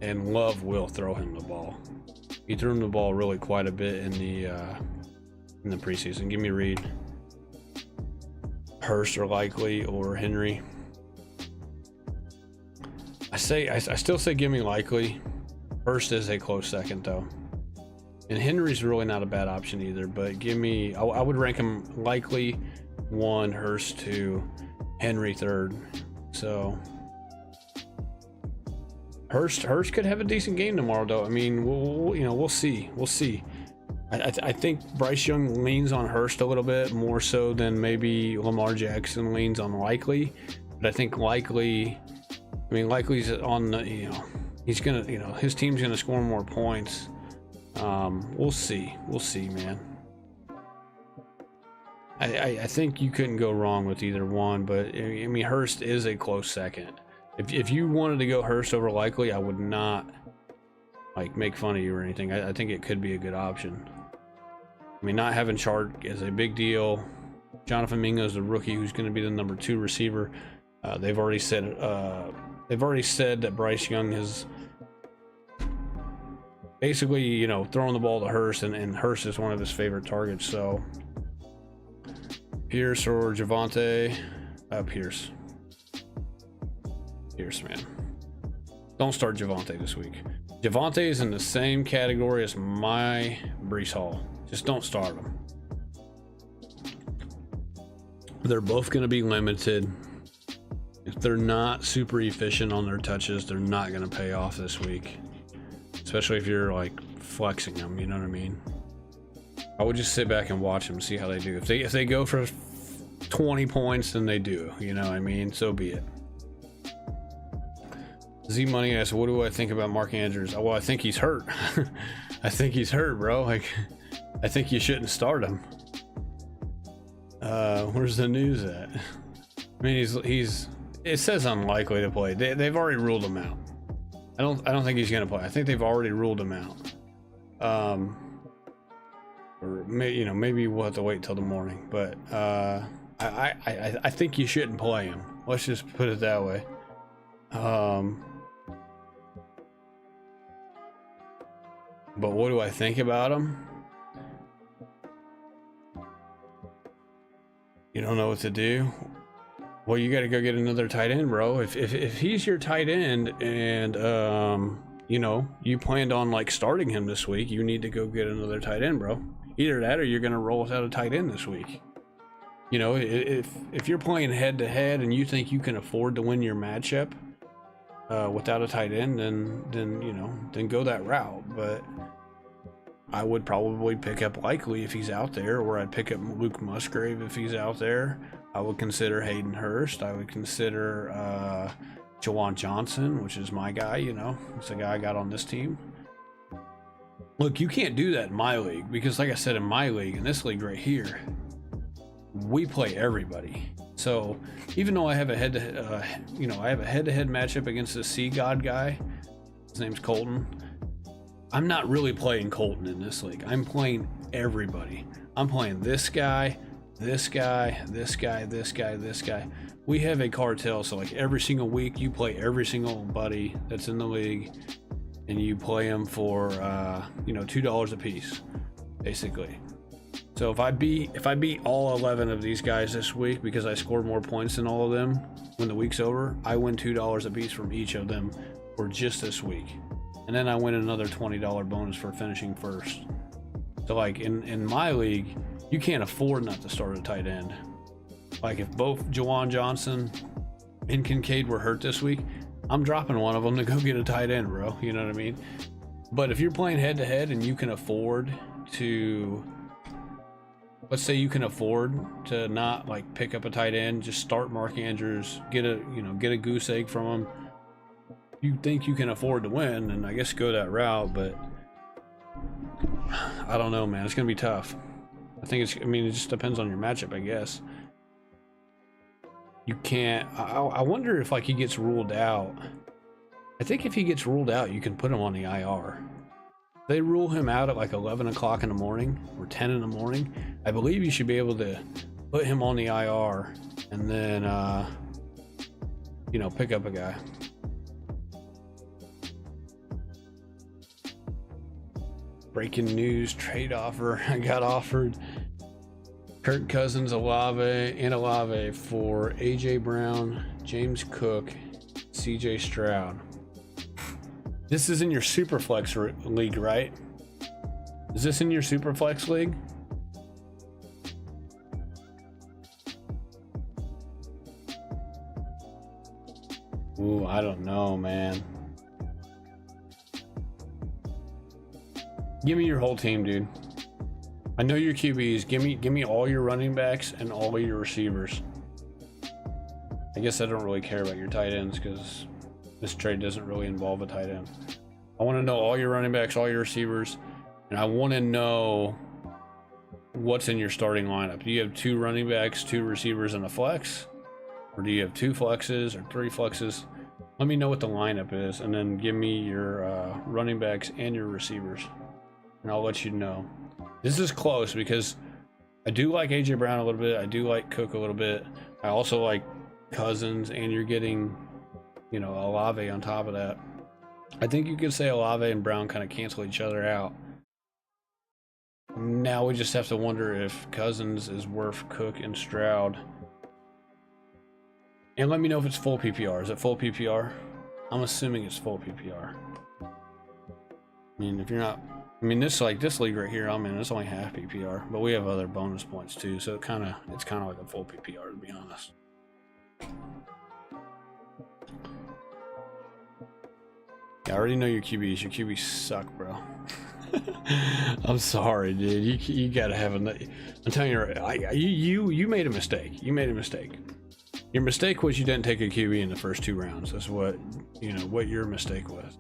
and Love will throw him the ball. He threw him the ball really quite a bit in the preseason. Give me Reed. Hurst or Likely or Henry. I still say give me Likely. Hurst is a close second though. And Henry's really not a bad option either, but give me, I would rank him Likely 1, Hurst 2, Henry 3rd. So Hurst could have a decent game tomorrow though. I mean, we'll see. I think Bryce Young leans on Hurst a little bit more so than maybe Lamar Jackson leans on Likely. But I think Likely's on the, he's gonna, his team's gonna score more points. We'll see, man. I think you couldn't go wrong with either one, but I mean, Hurst is a close second. If you wanted to go Hurst over Likely, I would not like make fun of you or anything. I think it could be a good option. I mean, not having Chark is a big deal. Jonathan Mingo is the rookie who's going to be the number 2 receiver. They've already said that Bryce Young has basically, throwing the ball to Hurst, and Hurst is one of his favorite targets. So Pierce or Javonte? Pierce, man. Don't start Javonte this week. Javonte is in the same category as my Breece Hall. Just don't start them. They're both going to be limited. If they're not super efficient on their touches, they're not going to pay off this week. Especially if you're like flexing them, you know what I mean? I would just sit back and watch them, see how they do. If they go for 20 points, then they do, you know what I mean? So be it. Z Money asks, what do I think about Mark Andrews? Well, I think he's hurt. I think he's hurt, bro. Like, I think you shouldn't start him. Where's the news at? I mean, it says unlikely to play. They've already ruled him out. I don't think he's gonna play. I think they've already ruled him out. Or maybe we'll have to wait till the morning. But I think you shouldn't play him. Let's just put it that way. But what do I think about him? You don't know what to do? Well, you got to go get another tight end, bro. If he's your tight end and you planned on like starting him this week, you need to go get another tight end, bro. Either that or you're going to roll without a tight end this week. If you're playing head to head and you think you can afford to win your matchup without a tight end, then go that route. But I would probably pick up Likely if he's out there, or I'd pick up Luke Musgrave if he's out there. I would consider Hayden Hurst. I would consider Jawan Johnson, which is my guy, It's the guy I got on this team. Look, you can't do that in my league because, like I said, in my league, in this league right here, we play everybody. So even though I have a head-to-head matchup against the Sea God guy, his name's Colton, I'm not really playing Colton in this league. I'm playing everybody. I'm playing this guy, this guy, this guy, this guy, this guy. We have a cartel, so like every single week you play every single buddy that's in the league, and you play them for $2 a piece, basically. So if I beat all 11 of these guys this week because I scored more points than all of them when the week's over, I win $2 a piece from each of them for just this week. And then I win another $20 bonus for finishing first. So like in my league, you can't afford not to start a tight end. Like if both Jawan Johnson and Kincaid were hurt this week, I'm dropping one of them to go get a tight end, bro. You know what I mean? But if you're playing head to head and you can afford to, let's say you can afford to not like pick up a tight end, just start Mark Andrews, get a goose egg from him. You think you can afford to win, and I guess go that route, but I don't know, man. It's gonna be tough. I mean, it just depends on your matchup, I guess. You can't. I wonder if like he gets ruled out. I think if he gets ruled out, you can put him on the IR. They rule him out at like 11 o'clock in the morning or 10 in the morning. I believe you should be able to put him on the IR and then, pick up a guy. Breaking news, trade offer. I got offered Kirk Cousins, Olave for AJ Brown, James Cook, CJ Stroud. This is in your Superflex league, right? Is this in your Superflex league? Ooh, I don't know, man. Give me your whole team, dude. I know your QBs. Give me all your running backs and all your receivers. I guess I don't really care about your tight ends because this trade doesn't really involve a tight end. I want to know all your running backs, all your receivers, and I want to know what's in your starting lineup. Do you have 2 running backs, 2 receivers, and a flex? Or do you have 2 flexes or 3 flexes? Let me know what the lineup is, and then give me your running backs and your receivers, and I'll let you know. This is close because I do like AJ Brown a little bit. I do like Cook a little bit. I also like Cousins, and you're getting, Olave on top of that. I think you could say Olave and Brown kind of cancel each other out. Now we just have to wonder if Cousins is worth Cook and Stroud. And let me know if it's full PPR. Is it full PPR? I'm assuming it's full PPR. I mean, if you're not, this league right here I'm in, it's only half PPR, but we have other bonus points too, so it's kind of like a full PPR, to be honest. I already know your QBs. Your QBs suck, bro. I'm sorry, dude. You gotta have a. I'm telling you, you made a mistake. You made a mistake. Your mistake was you didn't take a QB in the first 2 rounds. That's what your mistake was.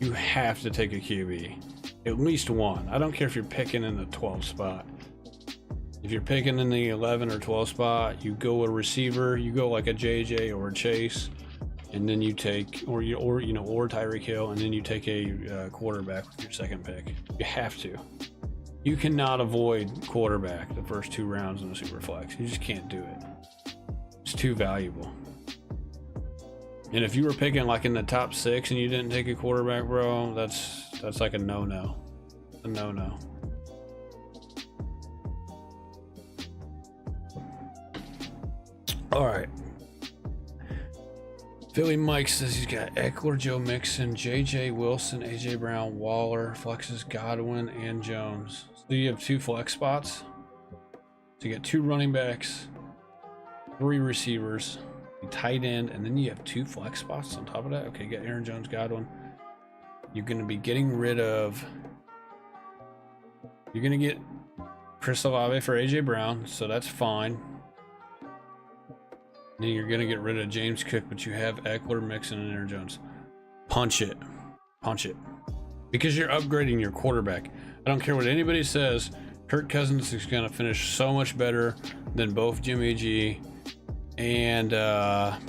You have to take a QB, at least one. I don't care if you're picking in the 12th spot. If you're picking in the 11 or 12 spot, you go a receiver. You go like a JJ or a Chase. And then you take, or Tyreek Hill, and then you take a quarterback with your second pick. You have to. You cannot avoid quarterback the first 2 rounds in the Superflex. You just can't do it. It's too valuable. And if you were picking like in the top 6 and you didn't take a quarterback, bro, that's like a no-no. A no-no. All right. Philly Mike says he's got Eckler, Joe Mixon, JJ Wilson, AJ Brown, Waller, flexes Godwin, and Jones. So you have 2 flex spots. So you got 2 running backs, 3 receivers, a tight end, and then you have 2 flex spots on top of that. Okay, you got Aaron Jones, Godwin. You're going to be getting rid of. You're going to get Chris Olave for AJ Brown, so that's fine. Then you're going to get rid of James Cook, but you have Eckler, Mixon, and Aaron Jones. Punch it. Punch it. Because you're upgrading your quarterback. I don't care what anybody says. Kirk Cousins is going to finish so much better than both Jimmy G and CJ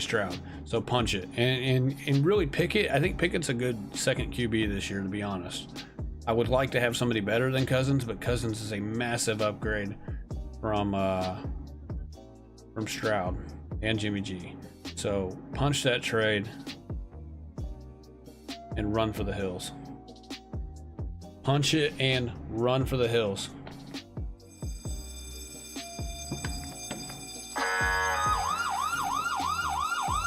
Stroud. So punch it. And really Pickett. I think Pickett's a good second QB this year, to be honest. I would like to have somebody better than Cousins, but Cousins is a massive upgrade from Stroud and Jimmy G. So punch that trade and run for the hills. Punch it and run for the hills.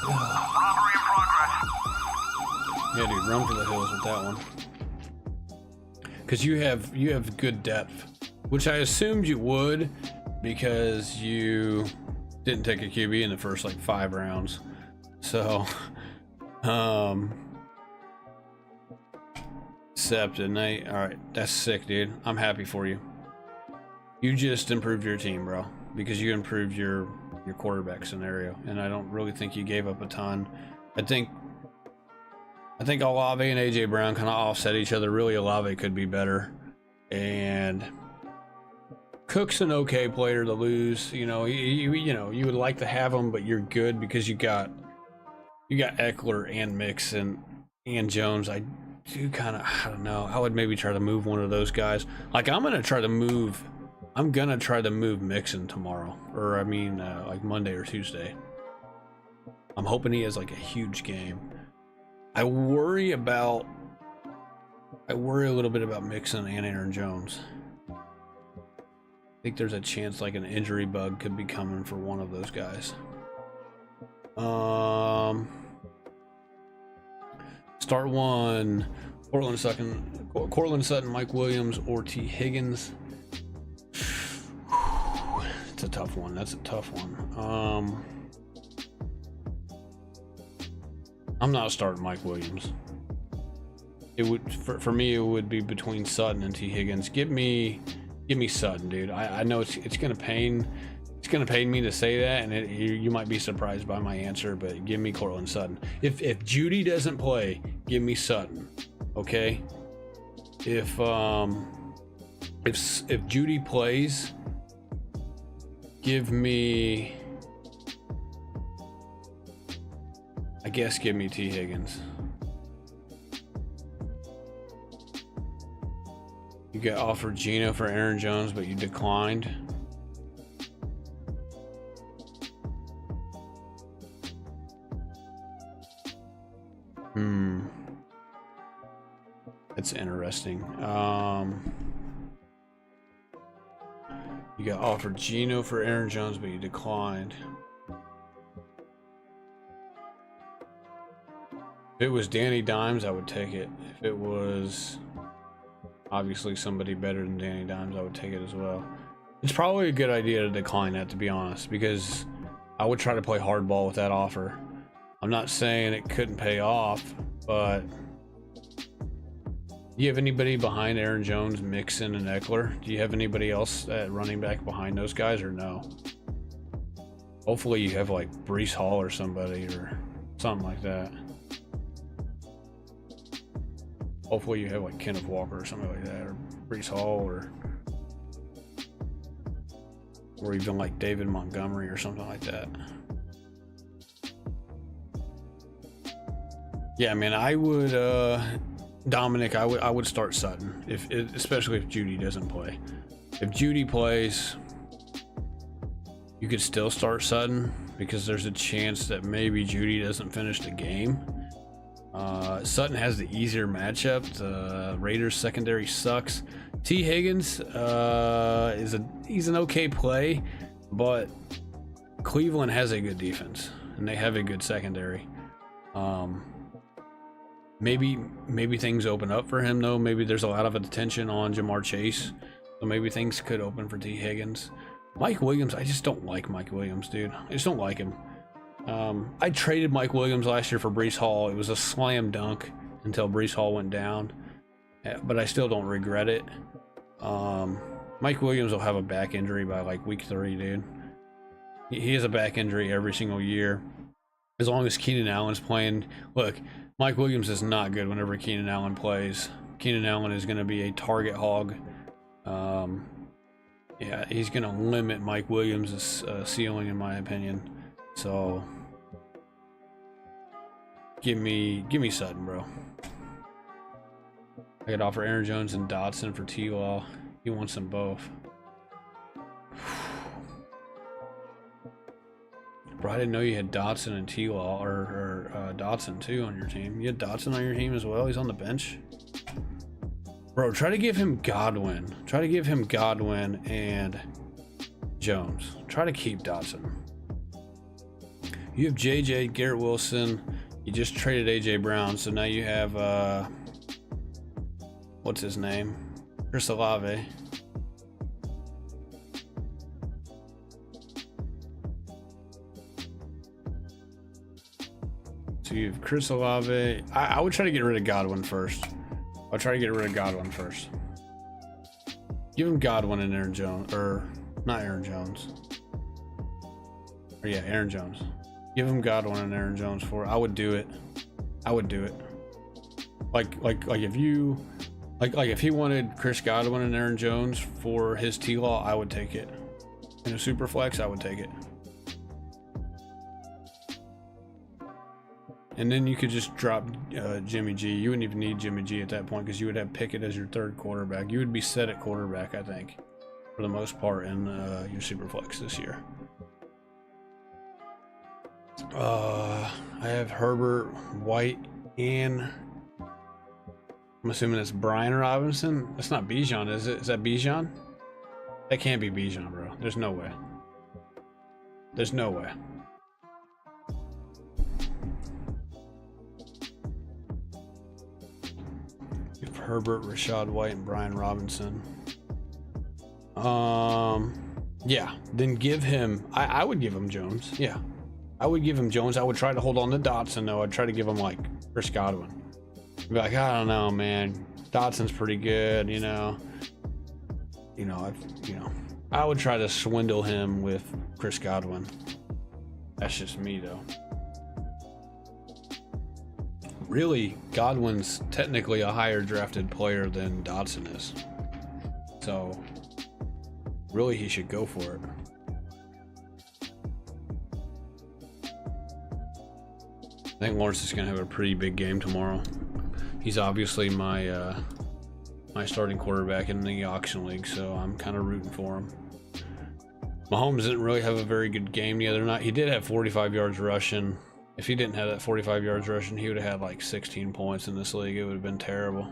Robbery in progress. Yeah, dude, run for the hills with that one. Because you have good depth, which I assumed you would, because you didn't take a QB in the first like 5 rounds. So Accepted, Nate. All right, that's sick, dude. I'm happy for you. You just improved your team, bro, because you improved your quarterback scenario, and I don't really think you gave up a ton. I think Olave and AJ Brown kind of offset each other. Really, Olave could be better, and Cook's an okay player to lose. You know, you would like to have him, but you're good because you got Eckler and Mixon and Jones. I don't know. I would maybe try to move one of those guys. Like I'm gonna try to move Mixon tomorrow, or I mean, like Monday or Tuesday. I'm hoping he has like a huge game. I worry a little bit about Mixon and Aaron Jones. I think there's a chance like an injury bug could be coming for one of those guys. Start one. Cortland Sutton, Mike Williams, or T. Higgins. It's a tough one. That's a tough one. I'm not starting Mike Williams. It would for me. It would be between Sutton and T. Higgins. Give me Sutton, dude. I know it's gonna pain. It's gonna pain me to say that, and you might be surprised by my answer, but give me Cortland Sutton. If Judy doesn't play, give me Sutton. Okay. If Judy plays, give me. I guess give me T. Higgins. You got offered Geno for Aaron Jones, but you declined. That's interesting. You got offered Geno for Aaron Jones, but you declined. If it was Danny Dimes, I would take it. If it was obviously somebody better than Danny Dimes, I would take it as well. It's probably a good idea to decline that, to be honest, because I would try to play hardball with that offer. I'm not saying it couldn't pay off, but do you have anybody behind Aaron Jones, Mixon, and Eckler? Do you have anybody else at running back behind those guys, or no? Hopefully you have like Breece Hall or somebody or something like that. Hopefully you have like Kenneth Walker or something like that, or Breece Hall, or even like David Montgomery or something like that. Yeah, man, I would Dominic, I would start Sutton, especially if Judy doesn't play. If Judy plays, you could still start Sutton because there's a chance that maybe Judy doesn't finish the game. Sutton has the easier matchup. The Raiders secondary sucks. T. Higgins he's an okay play, but Cleveland has a good defense and they have a good secondary. Maybe things open up for him though. Maybe there's a lot of attention on Jamar Chase, so maybe things could open for T. Higgins. Mike Williams, I just don't like Mike Williams, dude. I just don't like him. I traded Mike Williams last year for Breece Hall. It was a slam dunk until Breece Hall went down, but I still don't regret it. Mike Williams will have a back injury by like week 3, dude. He has a back injury every single year. As long as Keenan Allen's playing, look, Mike Williams is not good whenever Keenan Allen plays. Keenan Allen is going to be a target hog. Yeah, he's going to limit Mike Williams' ceiling, in my opinion. So, give me Sutton, bro. I could offer Aaron Jones and Dotson for T-Law. He wants them both. Bro, I didn't know you had Dotson and T-Law, or Dotson too on your team. You had Dotson on your team as well? He's on the bench? Bro, try to give him Godwin. Try to give him Godwin and Jones. Try to keep Dotson. You have JJ, Garrett Wilson. You just traded AJ Brown, so now you have what's his name? Chris Olave. So you have Chris Olave. I would try to get rid of Godwin first. I'll try to get rid of Godwin first. Give him Godwin and Aaron Jones, or not Aaron Jones. Or yeah, Aaron Jones. Give him Godwin and Aaron Jones for. I would do it. I would do it. Like if you, like if he wanted Chris Godwin and Aaron Jones for his T-Law, I would take it. In a super flex, I would take it. And then you could just drop Jimmy G. You wouldn't even need Jimmy G at that point because you would have Pickett as your third quarterback. You would be set at quarterback, I think, for the most part in your super flex this year. I have Herbert, White, and I'm assuming it's Brian Robinson. That's not Bijan, is it? Is that Bijan? That can't be Bijan, bro. There's no way. There's no way. You have Herbert, Rashad White, and Brian Robinson. Yeah. Then give him. I would give him Jones. Yeah. I would give him Jones. I would try to hold on to Dotson though. I'd try to give him like Chris Godwin. Be like, I don't know, man. Dotson's pretty good, you know. I would try to swindle him with Chris Godwin. That's just me though. Really, Godwin's technically a higher drafted player than Dotson is. So really he should go for it. I think Lawrence is going to have a pretty big game tomorrow. He's obviously my my starting quarterback in the auction league, so I'm kind of rooting for him. Mahomes didn't really have a very good game the other night. He did have 45 yards rushing. If he didn't have that 45 yards rushing, he would have had like 16 points in this league. It would have been terrible.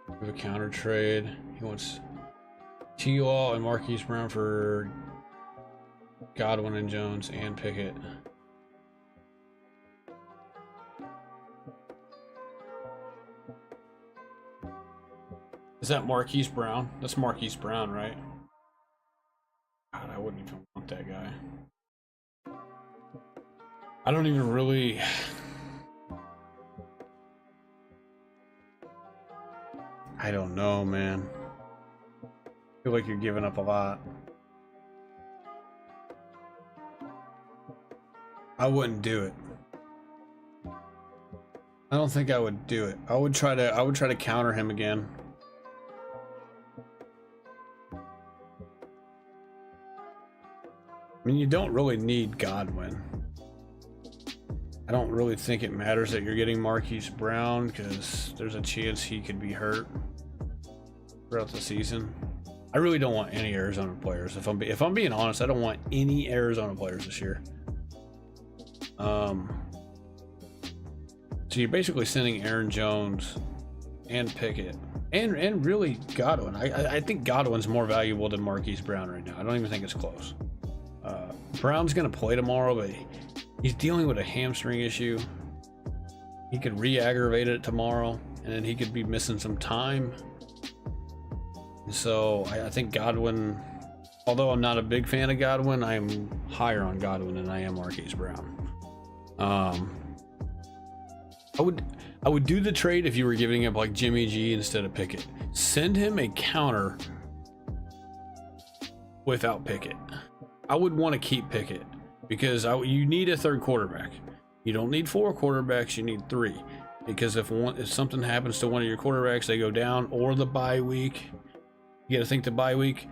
We have a counter trade. He wants T-Law and Marquise Brown for Godwin and Jones and Pickett. Is that Marquise Brown? That's Marquise Brown, right? God, I wouldn't even want that guy. I don't even really... I don't know, man. I feel like you're giving up a lot. I wouldn't do it. I don't think I would do it. I would try to counter him again. I mean, you don't really need Godwin. I don't really think it matters that you're getting Marquise Brown because there's a chance he could be hurt throughout the season. I really don't want any Arizona players. If I'm being honest, I don't want any Arizona players this year. So you're basically sending Aaron Jones and Pickett and really Godwin. I think Godwin's more valuable than Marquise Brown right now. I don't even think it's close. Brown's gonna play tomorrow, but he's dealing with a hamstring issue. He could re-aggravate it tomorrow, and then he could be missing some time. So I think Godwin, although I'm not a big fan of Godwin, I'm higher on Godwin than I am Marquise Brown. I would do the trade if you were giving up like Jimmy G instead of Pickett. Send him a counter without Pickett. I would want to keep Pickett because you need a third quarterback. You don't need 4 quarterbacks, you need 3. Because if something happens to one of your quarterbacks, they go down, or the bye week. You got to think the bye week.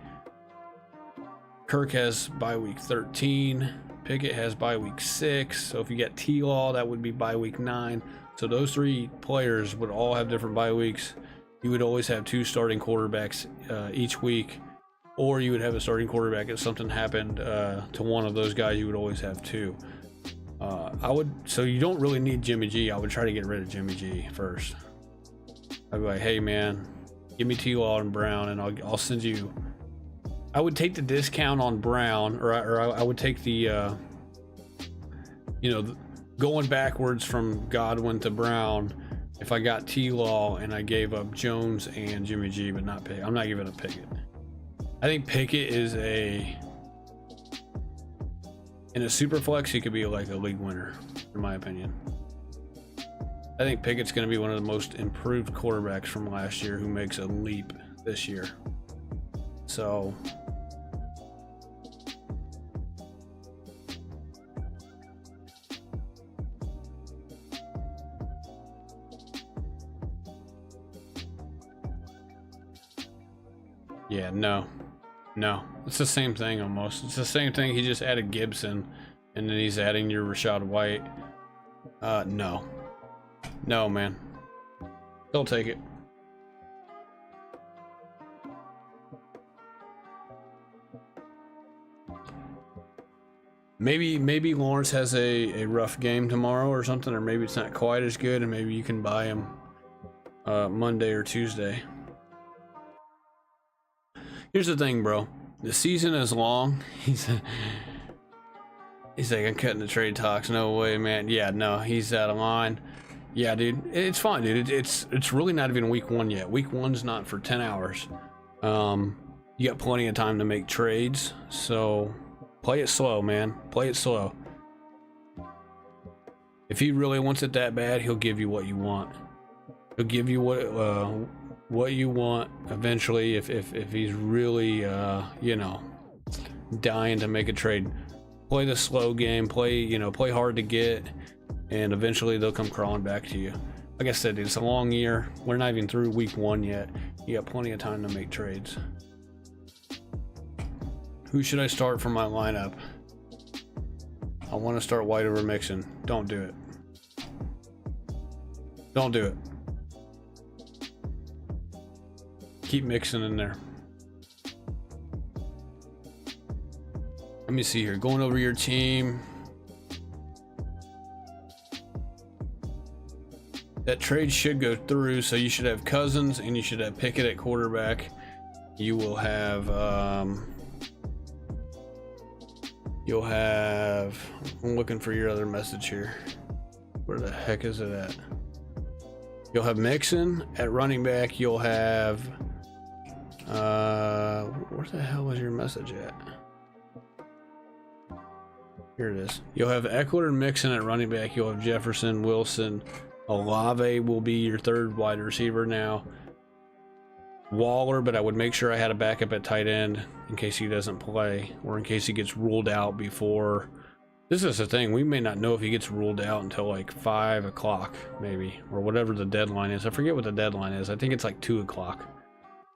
Kirk has bye week 13. Pickett has bye week 6. So if you get T-Law, that would be bye week 9. So those 3 players would all have different bye weeks. You would always have 2 starting quarterbacks each week. Or you would have a starting quarterback if something happened to one of those guys. You would always have 2. So you don't really need Jimmy G. I would try to get rid of Jimmy G first. I'd be like, hey man, give me T-Law and Brown, and I'll send you. I would take the discount on Brown, or I would take the, going backwards from Godwin to Brown. If I got T-Law and I gave up Jones and Jimmy G, but not Pickett, I'm not giving up Pickett. I think Pickett is in a super flex, he could be like a league winner, in my opinion. I think Pickett's going to be one of the most improved quarterbacks from last year who makes a leap this year. So yeah, no, it's the same thing almost. It's the same thing. He just added Gibson, and then he's adding your Rashad White. No, man. They'll take it. Maybe Lawrence has a rough game tomorrow or something, or maybe it's not quite as good, and maybe you can buy him Monday or Tuesday. Here's the thing, bro. The season is long. He's like, I'm cutting the trade talks. No way, man. Yeah, no, he's out of line. Yeah, dude, it's fine, dude. It's really not even week 1 yet. Week 1's not for 10 hours. You got plenty of time to make trades, so play it slow, man. Play it slow. If he really wants it that bad, he'll give you what you want. He'll give you what you want eventually. If he's really you know, dying to make a trade, play the slow game. Play hard to get, and eventually they'll come crawling back to you. Like I said, dude, it's a long year. We're not even through week 1 yet. You got plenty of time to make trades. Who should I start for my lineup? I want to start White over Mixon. Don't do it. Don't do it. Keep Mixon in there. Let me see here. Going over your team. That trade should go through, so you should have Cousins and you should have Pickett at quarterback. You will have I'm looking for your other message here. Where the heck is it at? You'll have Mixon at running back. You'll have where the hell is your message at? Here it is. You'll have Eckler and Mixon at running back. You'll have Jefferson, Wilson. Olave will be your third wide receiver now. Waller, but I would make sure I had a backup at tight end in case he doesn't play, or in case he gets ruled out before. This is the thing, we may not know if he gets ruled out until like 5 o'clock maybe, or whatever the deadline is. I forget what the deadline is. I think it's like 2 o'clock,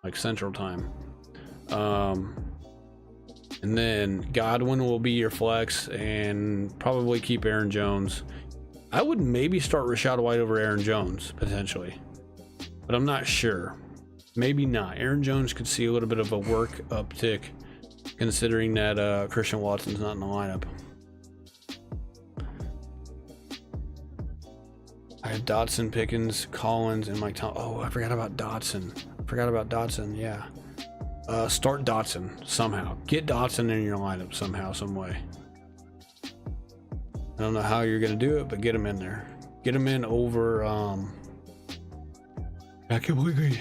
like Central Time. And then Godwin will be your flex, and probably keep Aaron Jones. I would maybe start Rashad White over Aaron Jones potentially, but I'm not sure. Maybe not. Aaron Jones could see a little bit of a work uptick, considering that Christian Watson's not in the lineup. I have Dotson, Pickens, Collins, and Mike Thomas. Oh, I forgot about Dotson. Yeah. Start Dotson somehow. Get Dotson in your lineup somehow, some way. I don't know how you're going to do it, but get him in there. Get him in over I completely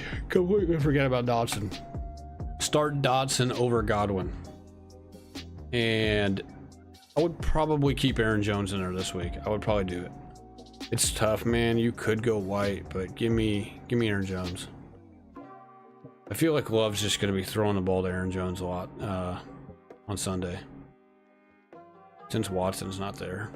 forget about Dotson. Start Dotson over Godwin. And I would probably keep Aaron Jones in there this week. I would probably do it. It's tough, man. You could go White, but give me Aaron Jones. I feel like Love's just going to be throwing the ball to Aaron Jones a lot on Sunday, since Watson's not there.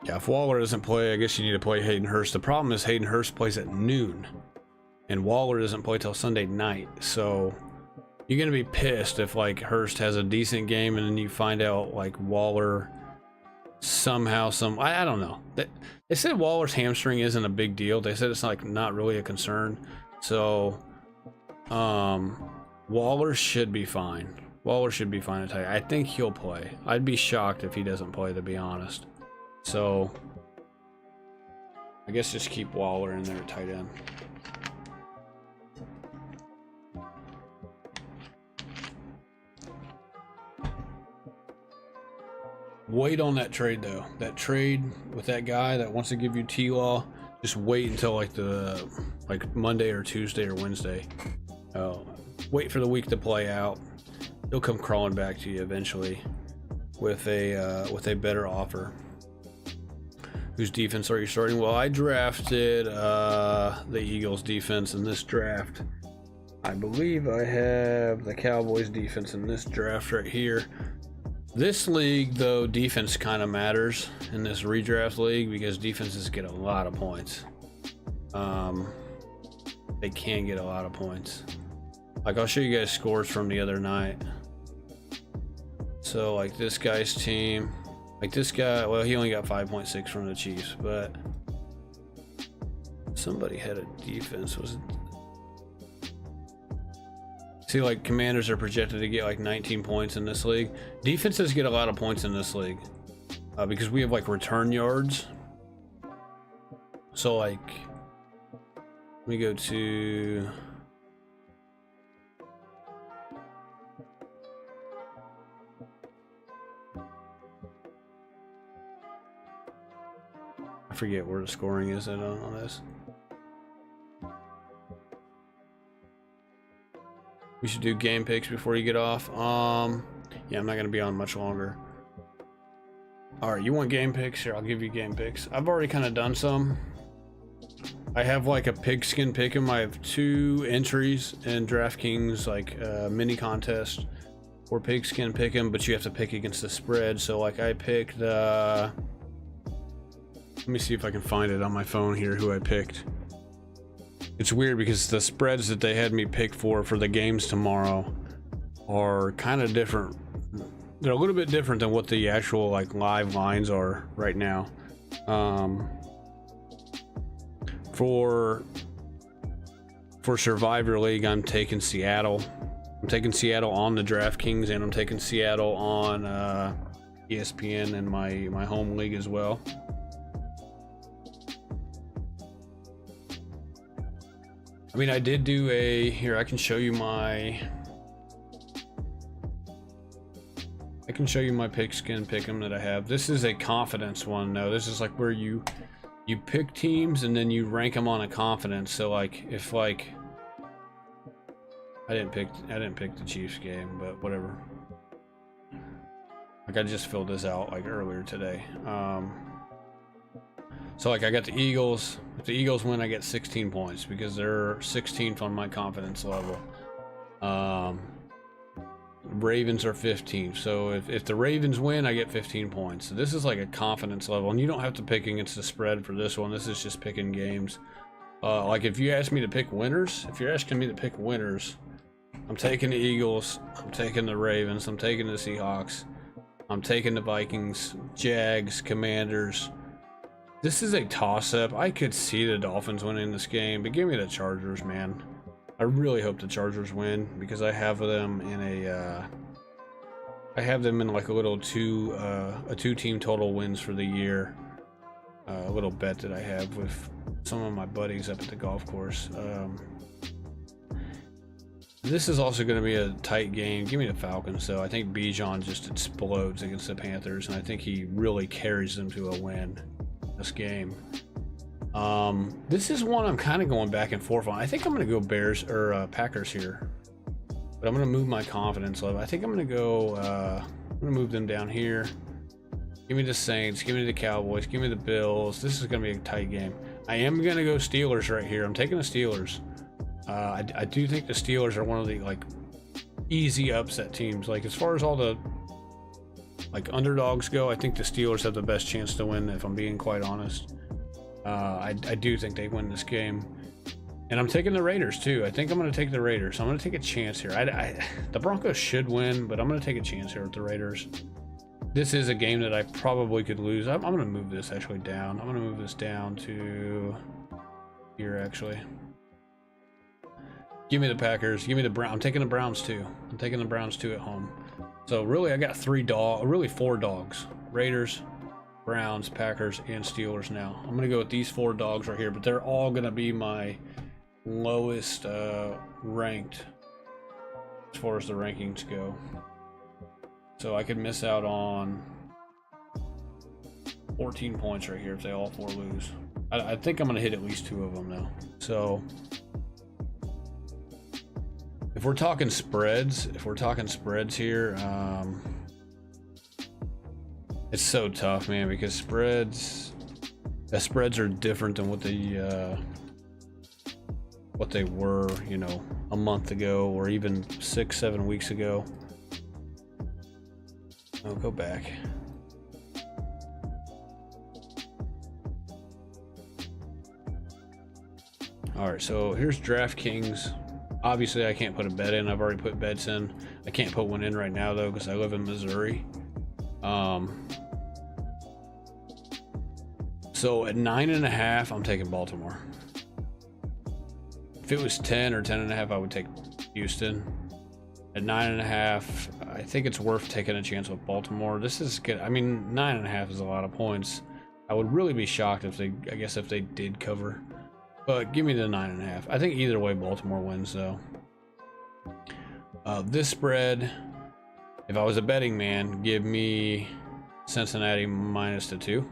Yeah, if Waller doesn't play, I guess you need to play Hayden Hurst. The problem is Hayden Hurst plays at noon, and Waller doesn't play till Sunday night. So you're gonna be pissed if like Hurst has a decent game and then you find out like Waller somehow I don't know. They said Waller's hamstring isn't a big deal. They said it's like not really a concern. So Waller should be fine. Waller should be fine. I think he'll play. I'd be shocked if he doesn't play, to be honest. So I guess just keep Waller in there at tight end. Wait on that trade though. That trade with that guy that wants to give you T-Law, just wait until like Monday or Tuesday or Wednesday. Wait for the week to play out. He'll come crawling back to you eventually. with a better offer. Whose defense are you starting? Well, I drafted the Eagles defense in this draft. I believe I have the Cowboys defense in this draft right here. This league, though, defense kind of matters in this redraft league because defenses get a lot of points. They can get a lot of points. Like, I'll show you guys scores from the other night. So, like, this guy's team, like this guy, well, he only got 5.6 from the Chiefs, but somebody had a defense. Was it? See, like, Commanders are projected to get like 19 points in this league. Defenses get a lot of points in this league because we have like return yards. So, like, let me go to. I forget where the scoring is on this. We should do game picks before you get off. Yeah, I'm not gonna be on much longer. All right, you want game picks? Here, I'll give you game picks. I've already kind of done some. I have like a pigskin pick'em. I have 2 entries in DraftKings, like mini contest or pigskin pick'em, but you have to pick against the spread. So like I picked. Let me see if I can find it on my phone here. Who I picked. It's weird because the spreads that they had me pick for the games tomorrow are kind of different. They're a little bit different than what the actual like live lines are right now. For Survivor League, I'm taking Seattle. I'm taking Seattle on the DraftKings, and I'm taking Seattle on ESPN in my home league as well. I mean, I did do here, I can show you my pigskin pick'em that I have. This is a confidence one. No, this is like where you pick teams and then you rank them on a confidence. So like if like I didn't pick the Chiefs game, but whatever. Like I just filled this out like earlier today. So like I got the Eagles. If the Eagles win, I get 16 points because they're 16th on my confidence level. Ravens are 15th. So if the Ravens win, I get 15 points. So this is like a confidence level, and you don't have to pick against the spread for this one. This is just picking games. Like if you ask me to pick winners, if you're asking me to pick winners, I'm taking the Eagles, I'm taking the Ravens, I'm taking the Seahawks, I'm taking the Vikings, Jags, Commanders. This is a toss-up. I could see the Dolphins winning this game, but give me the Chargers, man. I really hope the Chargers win because I have them in like a little two-team total wins for the year. A little bet that I have with some of my buddies up at the golf course. This is also going to be a tight game. Give me the Falcons, though. I think Bijan just explodes against the Panthers, and I think he really carries them to a win this game. This is one I'm kind of going back and forth on. I think I'm going to go Bears or Packers here, but I'm going to move my confidence level. I think I'm going to go. I'm going to move them down here. Give me the Saints. Give me the Cowboys. Give me the Bills. This is going to be a tight game. I am going to go Steelers right here. I'm taking the Steelers. I do think the Steelers are one of the like easy upset teams. Like as far as all the like underdogs go, I think the Steelers have the best chance to win. If I'm being quite honest, I do think they win this game, and I'm taking the Raiders too. I think I'm going to take the Raiders. I'm going to take a chance here. The Broncos should win, but I'm going to take a chance here with the Raiders. This is a game that I probably could lose. I'm going to move this actually down. I'm going to move this down to here actually. Give me the Packers. Give me the Browns. I'm taking the Browns too. I'm taking the Browns too at home. So really, I got four dogs: Raiders, Browns, Packers, and Steelers. Now I'm gonna go with these 4 dogs right here, but they're all gonna be my lowest ranked as far as the rankings go. So I could miss out on 14 points right here if they all 4 lose. I think I'm gonna hit at least 2 of them though. So. If we're talking spreads here, It's so tough, man, because spreads are different than what they were, you know, a month ago or even 6-7 weeks ago. Oh, go back. All right, so here's DraftKings. Obviously, I can't put a bet in. I've already put bets in. I can't put one in right now though because I live in Missouri. So at 9.5, I'm taking Baltimore. If it was 10 or 10.5, I would take Houston. At 9.5, I think it's worth taking a chance with Baltimore. This is good. I mean, 9.5 is a lot of points. I would really be shocked if they, I guess, if they did cover. But give me the 9.5. I think either way, Baltimore wins though. This spread, if I was a betting man, give me Cincinnati minus the 2.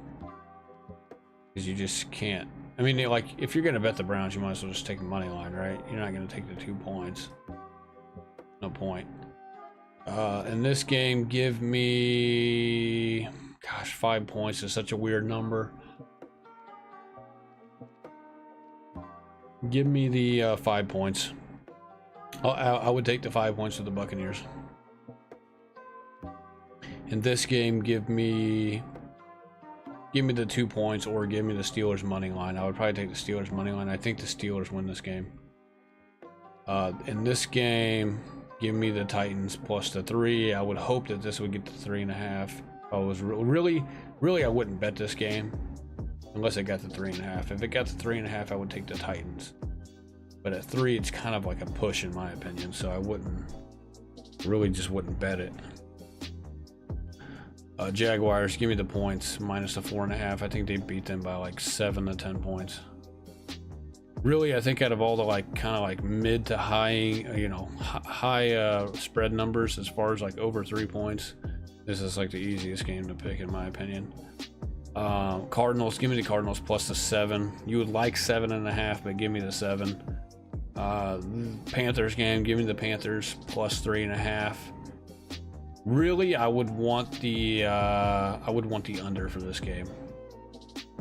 Because you just can't. I mean, like, if you're going to bet the Browns, you might as well just take the money line, right? You're not going to take the 2 points. No point. In this game, give me... Gosh, 5 points is such a weird number. Give me the 5 points. I would take the 5 points with the Buccaneers. In this game, give me the 2 points or give me the Steelers money line. I would probably take the Steelers money line. I think the Steelers win this game. In this game, give me the Titans plus the 3. I would hope that this would get to 3.5. I was really, I wouldn't bet this game unless it got to 3.5. If it got to 3.5, I would take the Titans. But at 3, it's kind of like a push in my opinion, so I just wouldn't bet it. Jaguars, give me the points minus the 4.5. I think they beat them by like 7 to 10 points. Really, I think out of all the like kind of like mid to high, you know, high spread numbers as far as like over 3 points, this is like the easiest game to pick in my opinion. Cardinals, give me the Cardinals plus the 7. You would like 7.5, but give me the 7. Panthers game, give me the Panthers plus 3.5. Really, I would want the under for this game,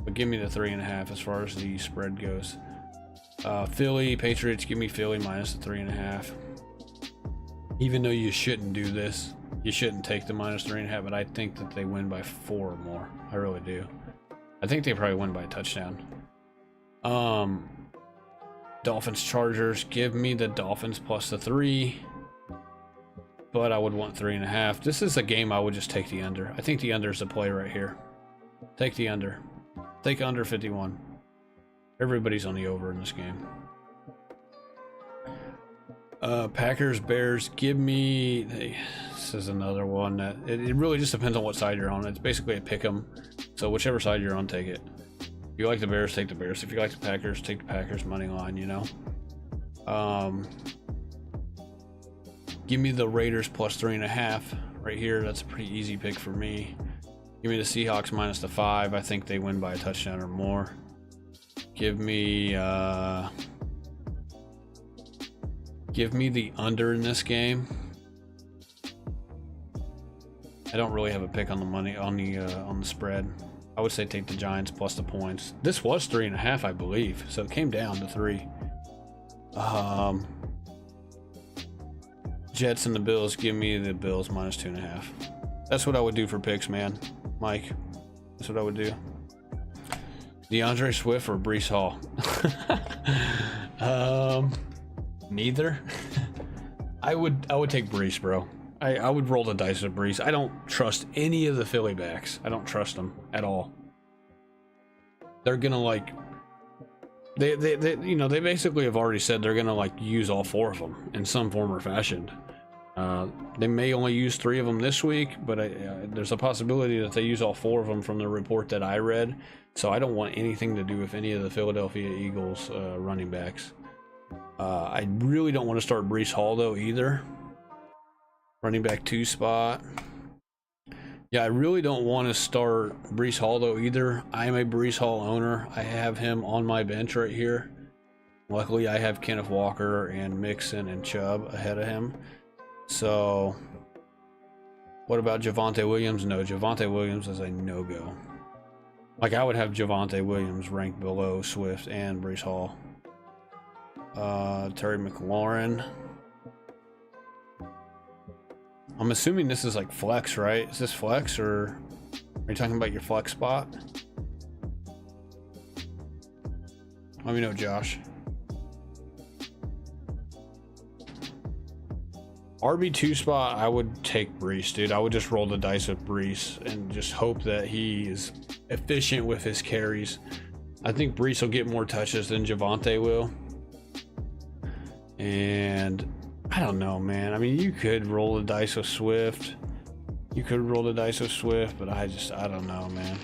but give me the 3.5 as far as the spread goes. Philly, Patriots, give me Philly minus the 3.5. Even though you shouldn't do this, you shouldn't take the minus 3.5, but I think that they win by 4 or more. I really do. I think they probably win by a touchdown. Dolphins, Chargers, give me the Dolphins plus the 3. But I would want 3.5. This is a game I would just take the under. I think the under is the play right here. Take the under. Take under 51. Everybody's on the over in this game. Packers, Bears, give me... This is another one that... It really just depends on what side you're on. It's basically a pick 'em. So whichever side you're on, take it. If you like the Bears, take the Bears. If you like the Packers, take the Packers money line, you know? Give me the Raiders plus 3.5 right here. That's a pretty easy pick for me. Give me the Seahawks minus the 5. I think they win by a touchdown or more. Give me the under in this game. I don't really have a pick on the money on the spread. I would say take the Giants plus the points. This was 3.5, I believe, so it came down to 3. Jets and the Bills, give me the Bills minus 2.5. That's what I would do for picks, man. Mike, that's what I would do. DeAndre Swift or Breece Hall? Neither. I would take Breece, bro. I would roll the dice with Breece. I don't trust any of the Philly backs. I don't trust them at all. They're gonna like... They you know, they basically have already said they're gonna like use all 4 of them in some form or fashion. They may only use 3 of them this week, but there's a possibility that they use all 4 of them from the report that I read. So I don't want anything to do with any of the Philadelphia Eagles running backs. I really don't want to start Breece Hall though either. Running back 2 spot. Yeah, I really don't want to start Breece Hall though either. I am a Breece Hall owner. I have him on my bench right here. Luckily, I have Kenneth Walker and Mixon and Chubb ahead of him. So What about Javonte Williams? No, Javonte Williams is a no-go. Like, I would have Javonte Williams ranked below Swift and Breece Hall. Terry McLaurin. I'm assuming this is like flex, right? Is this flex, or are you talking about your flex spot? Let me know, Josh. RB2 spot, I would take Breece, dude. I would just roll the dice with Breece and just hope that he is efficient with his carries. I think Breece will get more touches than Javonte will. And I don't know, man. I mean, you could roll the dice with Swift. You could roll the dice with Swift, but I don't know, man.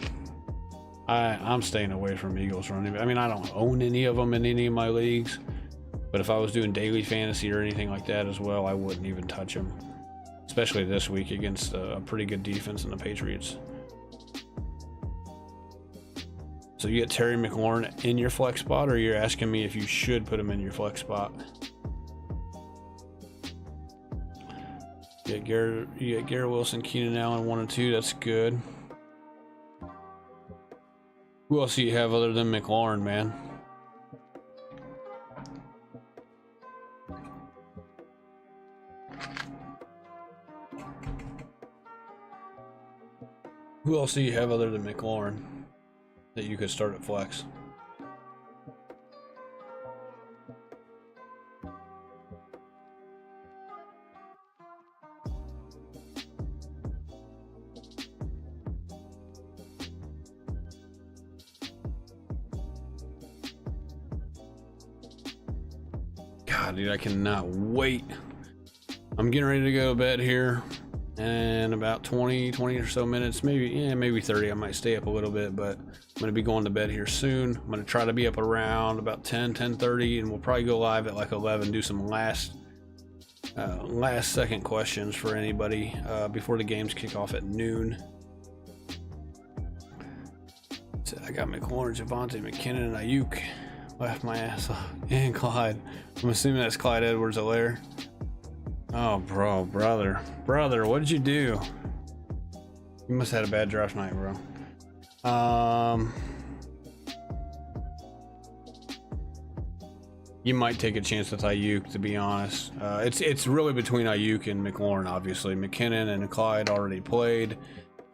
I'm staying away from Eagles running. I mean, I don't own any of them in any of my leagues, but if I was doing daily fantasy or anything like that as well, I wouldn't even touch them, especially this week against a pretty good defense in the Patriots. So you get Terry McLaurin in your flex spot, or you're asking me if you should put him in your flex spot? You get Garrett Wilson, Keenan Allen, 1 and 2. That's good. Who else do you have other than McLaurin, man? Who else do you have other than McLaurin that you could start at flex? God, dude, I cannot wait. I'm getting ready to go to bed here in about 20 or so minutes, maybe 30. I might stay up a little bit, but I'm going to be going to bed here soon. I'm going to try to be up around about 10:30, and we'll probably go live at like 11, do some last second questions for anybody before the games kick off at noon. So I got McLaurin, Javonte, McKinnon, and Ayuk. Laughed my ass off. And Clyde. I'm assuming that's Clyde Edwards-Helaire. Oh, brother, what did you do? You must have had a bad draft night, bro. You might take a chance with Ayuk, to be honest. It's really between Ayuk and McLaurin, obviously. McKinnon and Clyde already played.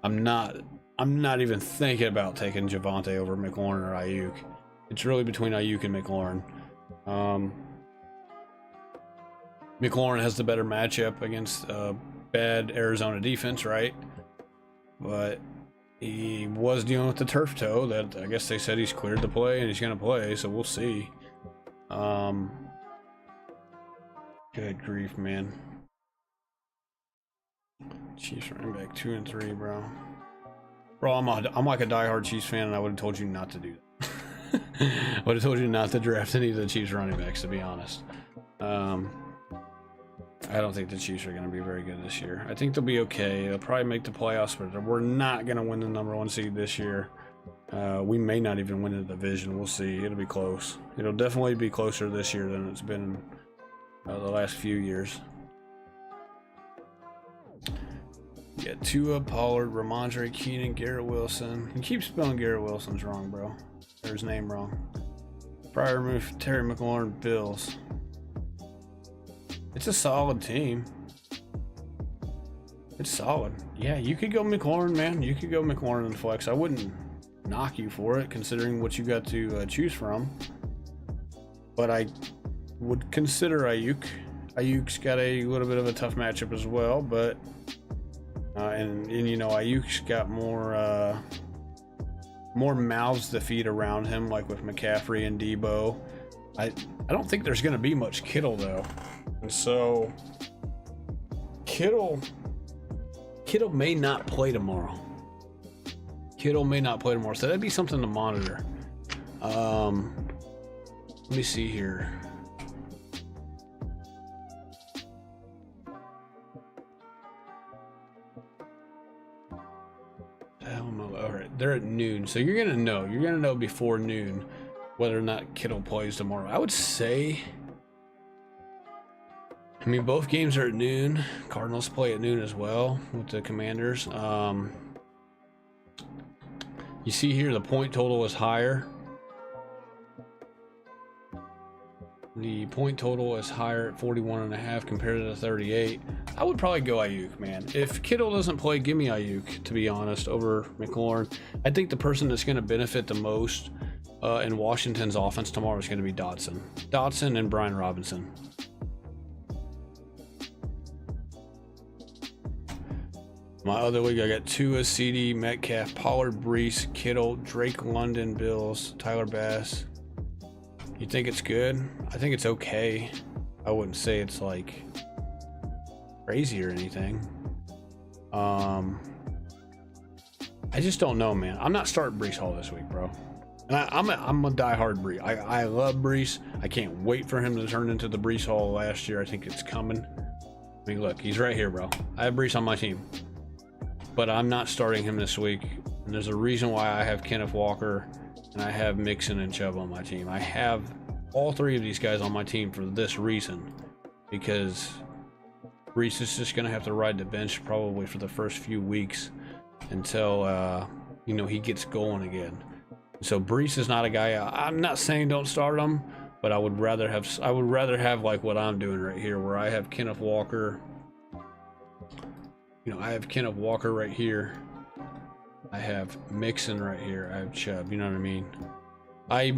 I'm not even thinking about taking Javonte over McLaurin or Ayuk. It's really between Ayuk and McLaurin. McLaurin has the better matchup against bad Arizona defense, right? But he was dealing with the turf toe that I guess they said he's cleared to play, and he's going to play, so we'll see. Good grief, man. Chiefs running back 2 and 3, bro. Bro, I'm like a diehard Chiefs fan, and I would have told you not to do that. I would have told you not to draft any of the Chiefs running backs, to be honest. I don't think the Chiefs are going to be very good this year. I think they'll be okay. They'll probably make the playoffs, but we're not going to win the #1 seed this year. We may not even win the division. We'll see. It'll be close. It'll definitely be closer this year than it's been the last few years. Yeah, Tua, Pollard, Ramondre, Keenan, Garrett Wilson. You keep spelling Garrett Wilson's wrong, bro. Or his name wrong. Prior move, Terry McLaurin, Bills. It's a solid team. It's solid. Yeah, you could go McLaurin, man. You could go McLaurin in flex. I wouldn't knock you for it, considering what you got to choose from. But I would consider Ayuk. Ayuk's got a little bit of a tough matchup as well, but and you know, Ayuk's got more mouths to feed around him, like with McCaffrey and Debo. I don't think there's going to be much Kittle though, and so Kittle may not play tomorrow. So that'd be something to monitor. Let me see here. Alright, they're at noon, so you're gonna know before noon whether or not Kittle plays tomorrow. I would say I mean, both games are at noon. Cardinals play at noon as well with the Commanders. You see here the point total is higher. The point total is higher at 41.5 compared to the 38. I would probably go Ayuk, man. If Kittle doesn't play, give me Ayuk, to be honest, over McLaurin. I think the person that's going to benefit the most in Washington's offense tomorrow is going to be Dotson. Dotson and Brian Robinson. My other league, I got Tua, CD, Metcalf, Pollard, Brees, Kittle, Drake London, Bills, Tyler Bass. You think it's good? I think it's okay. I wouldn't say it's like crazy or anything. I just don't know, man. I'm not starting Brees Hall this week, bro. And I'm a diehard Brees. I love Brees. I can't wait for him to turn into the Brees Hall last year. I think it's coming. I mean, look, he's right here, bro. I have Brees on my team, but I'm not starting him this week. And there's a reason why I have Kenneth Walker and I have Mixon and Chubb on my team. I have all three of these guys on my team for this reason, because Brees is just going to have to ride the bench probably for the first few weeks until you know, he gets going again. So Brees is not a guy. I'm not saying don't start him, but I would rather have like what I'm doing right here, where I have Kenneth Walker. You know, I have Kenneth Walker right here. I have Mixon right here. I have Chubb. You know what I mean? I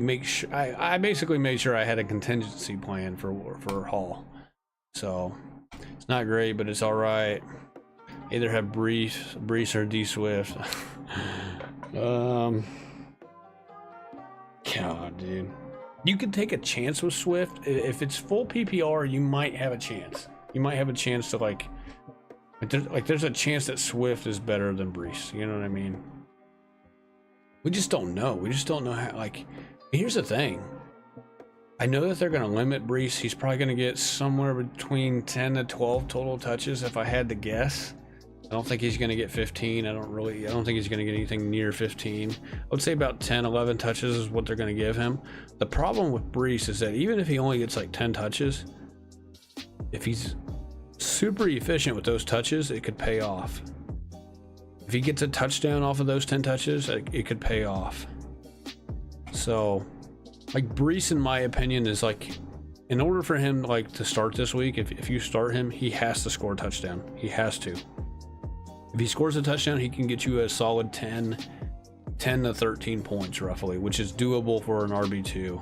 basically made sure I had a contingency plan for Hall. So it's not great, but it's all right. Either have Brees or D Swift. God, dude, you could take a chance with Swift. If it's full PPR, you might have a chance. You might have a chance to like there's a chance that Swift is better than Brees. You know what I mean? We just don't know. We just don't know how. Like, here's the thing. I know that they're going to limit Brees. He's probably going to get somewhere between 10 to 12 total touches if I had to guess. I don't think he's going to get 15. I don't think he's going to get anything near 15. I would say about 10, 11 touches is what they're going to give him. The problem with Brees is that even if he only gets like 10 touches, if he's super efficient with those touches, it could pay off. If he gets a touchdown off of those 10 touches, it could pay off. So, like, Brees, in my opinion, is like, in order for him like to start this week, if you start him, he has to score a touchdown. He has to. If he scores a touchdown, he can get you a solid 10 to 13 points roughly, which is doable for an RB2.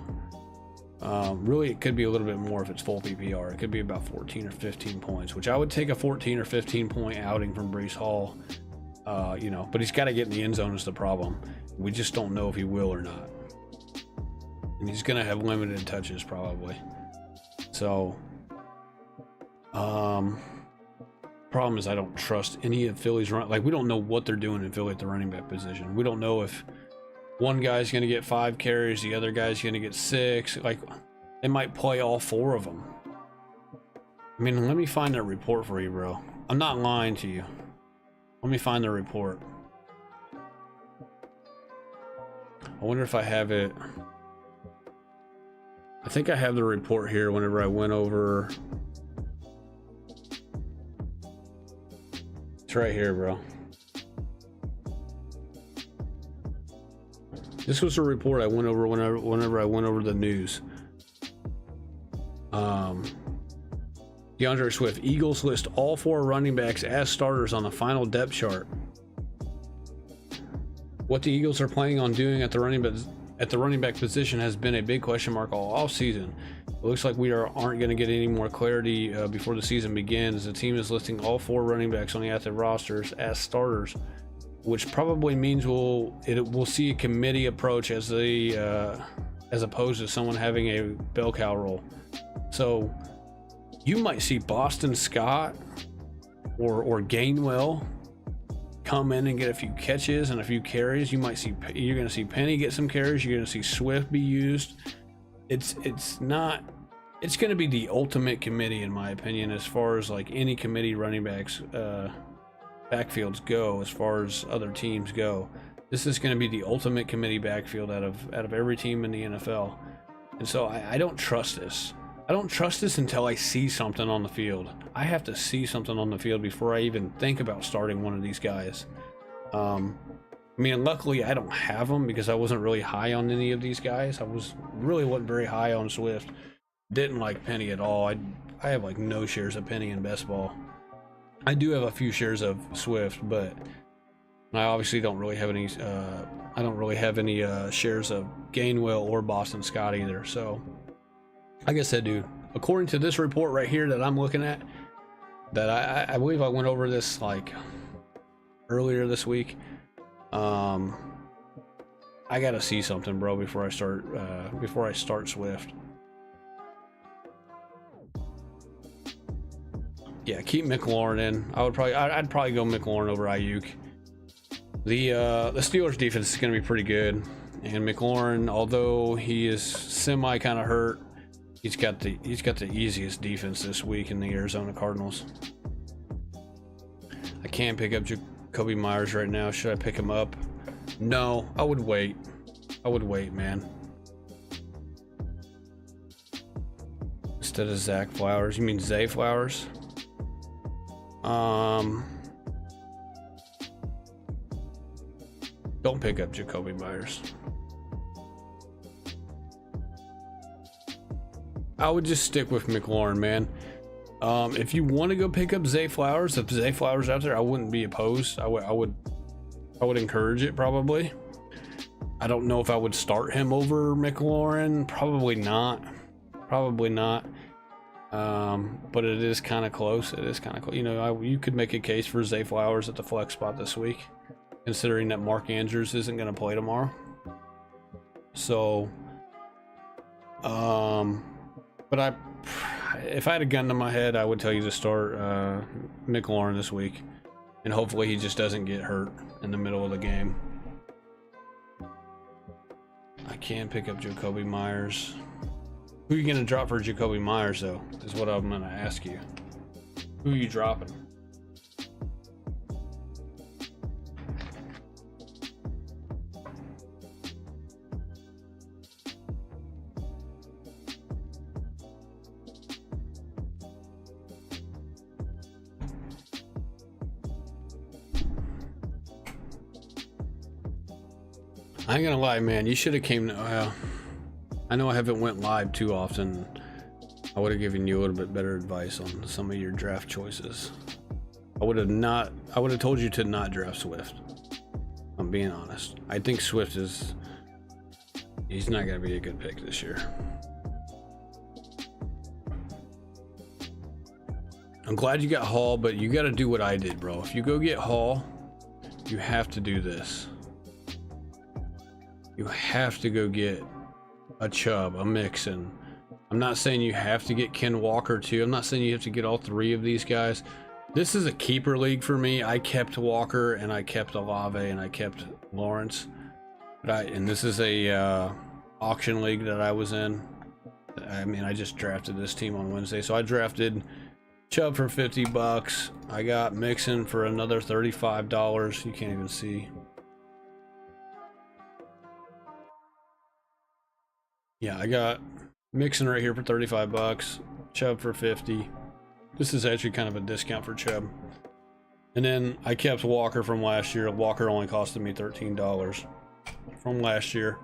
Really, it could be a little bit more if it's full PPR. It could be about 14 or 15 points, which I would take a 14 or 15 point outing from Brees Hall. You know, but he's got to get in the end zone is the problem. We just don't know if he will or not. And he's going to have limited touches probably. So, problem is I don't trust any of Philly's run. Like, we don't know what they're doing in Philly at the running back position. We don't know if one guy's going to get 5 carries, the other guy's going to get 6. Like, they might play all 4 of them. I mean, let me find that report for you, bro. I'm not lying to you. Let me find the report. I wonder if I have it. I think I have the report here whenever I went over. It's right here, bro. This was a report I went over whenever I went over the news. DeAndre Swift. Eagles list all 4 running backs as starters on the final depth chart. What the Eagles are planning on doing at the running back position has been a big question mark all offseason. It looks like we aren't going to get any more clarity before the season begins. The team is listing all 4 running backs on the active rosters as starters, which probably means we'll see a committee approach as opposed to someone having a bell cow role. So you might see Boston Scott or Gainwell come in and get a few catches and a few carries. You're going to see Penny get some carries. You're going to see Swift be used. It's going to be the ultimate committee, in my opinion, as far as like any committee running backs backfields go. As far as other teams go, this is going to be the ultimate committee backfield out of every team in the NFL. And so I don't trust this. I don't trust this until I see something on the field. I have to see something on the field before I even think about starting one of these guys. I mean, luckily I don't have them because I wasn't really high on any of these guys. Really wasn't very high on Swift. Didn't like Penny at all. I have like no shares of Penny in best ball. I do have a few shares of Swift, but I obviously don't really have any. I don't really have any shares of Gainwell or Boston Scott either. So, like I said, dude, according to this report right here that I'm looking at, that I believe I went over this like earlier this week. I gotta see something, bro, before I start Swift. Yeah, keep McLaurin in. I'd probably go McLaurin over Ayuk. The Steelers defense is going to be pretty good, and McLaurin, although he is semi kind of hurt, he's got the easiest defense this week in the Arizona Cardinals. I can't pick up Jacoby Myers right now. Should I pick him up? No, I would wait. I would wait, man. Instead of Zach Flowers, you mean Zay Flowers? Don't pick up Jacoby Myers. I would just stick with McLaurin, man. If you want to go pick up Zay Flowers, if Zay Flowers out there, I wouldn't be opposed. I would encourage it probably. I don't know if I would start him over McLaurin. Probably not. Probably not. But it is kind of close. It is kind of close. You know, you could make a case for Zay Flowers at the flex spot this week, considering that Mark Andrews isn't going to play tomorrow. So, but if I had a gun to my head, I would tell you to start McLaurin this week, and hopefully he just doesn't get hurt in the middle of the game. I can pick up Jacoby Myers. Who are you going to drop for Jacoby Myers, though, is what I'm going to ask you. Who are you dropping? I ain't gonna lie, man. You should have came to... I know I haven't went live too often. I would have given you a little bit better advice on some of your draft choices. I would have told you to not draft Swift. I'm being honest. I think Swift he's not gonna be a good pick this year. I'm glad you got Hall, but you gotta do what I did, bro. If you go get Hall, you have to do this. You have to go get a Chubb, a Mixon. I'm not saying you have to get Ken Walker too. I'm not saying you have to get all three of these guys. This is a keeper league for me. I kept Walker and I kept Olave and I kept Lawrence. And this is a auction league that I was in. I mean, I just drafted this team on Wednesday. So I drafted Chubb for $50. I got Mixon for another $35. You can't even see. Yeah, I got Mixon right here for $35, Chubb for $50. This is actually kind of a discount for Chubb. And then I kept Walker from last year. Walker only costed me $13 from last year.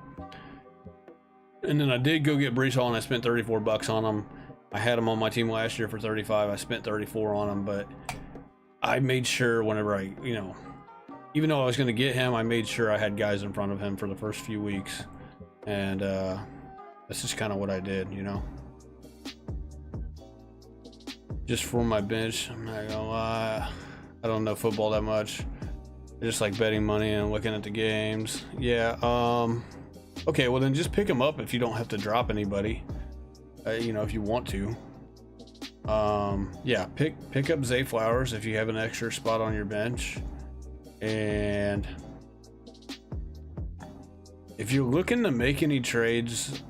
And then I did go get Breece Hall and I spent $34 on him. I had him on my team last year for $35. I spent $34 on him, but I made sure whenever even though I was going to get him, I made sure I had guys in front of him for the first few weeks. And, that's just kind of what I did, you know. Just for my bench, I'm not gonna lie, I don't know football that much. I just like betting money and looking at the games. Yeah, okay, well then just pick them up if you don't have to drop anybody. You know, if you want to. Yeah, pick up Zay Flowers if you have an extra spot on your bench. And if you're looking to make any trades,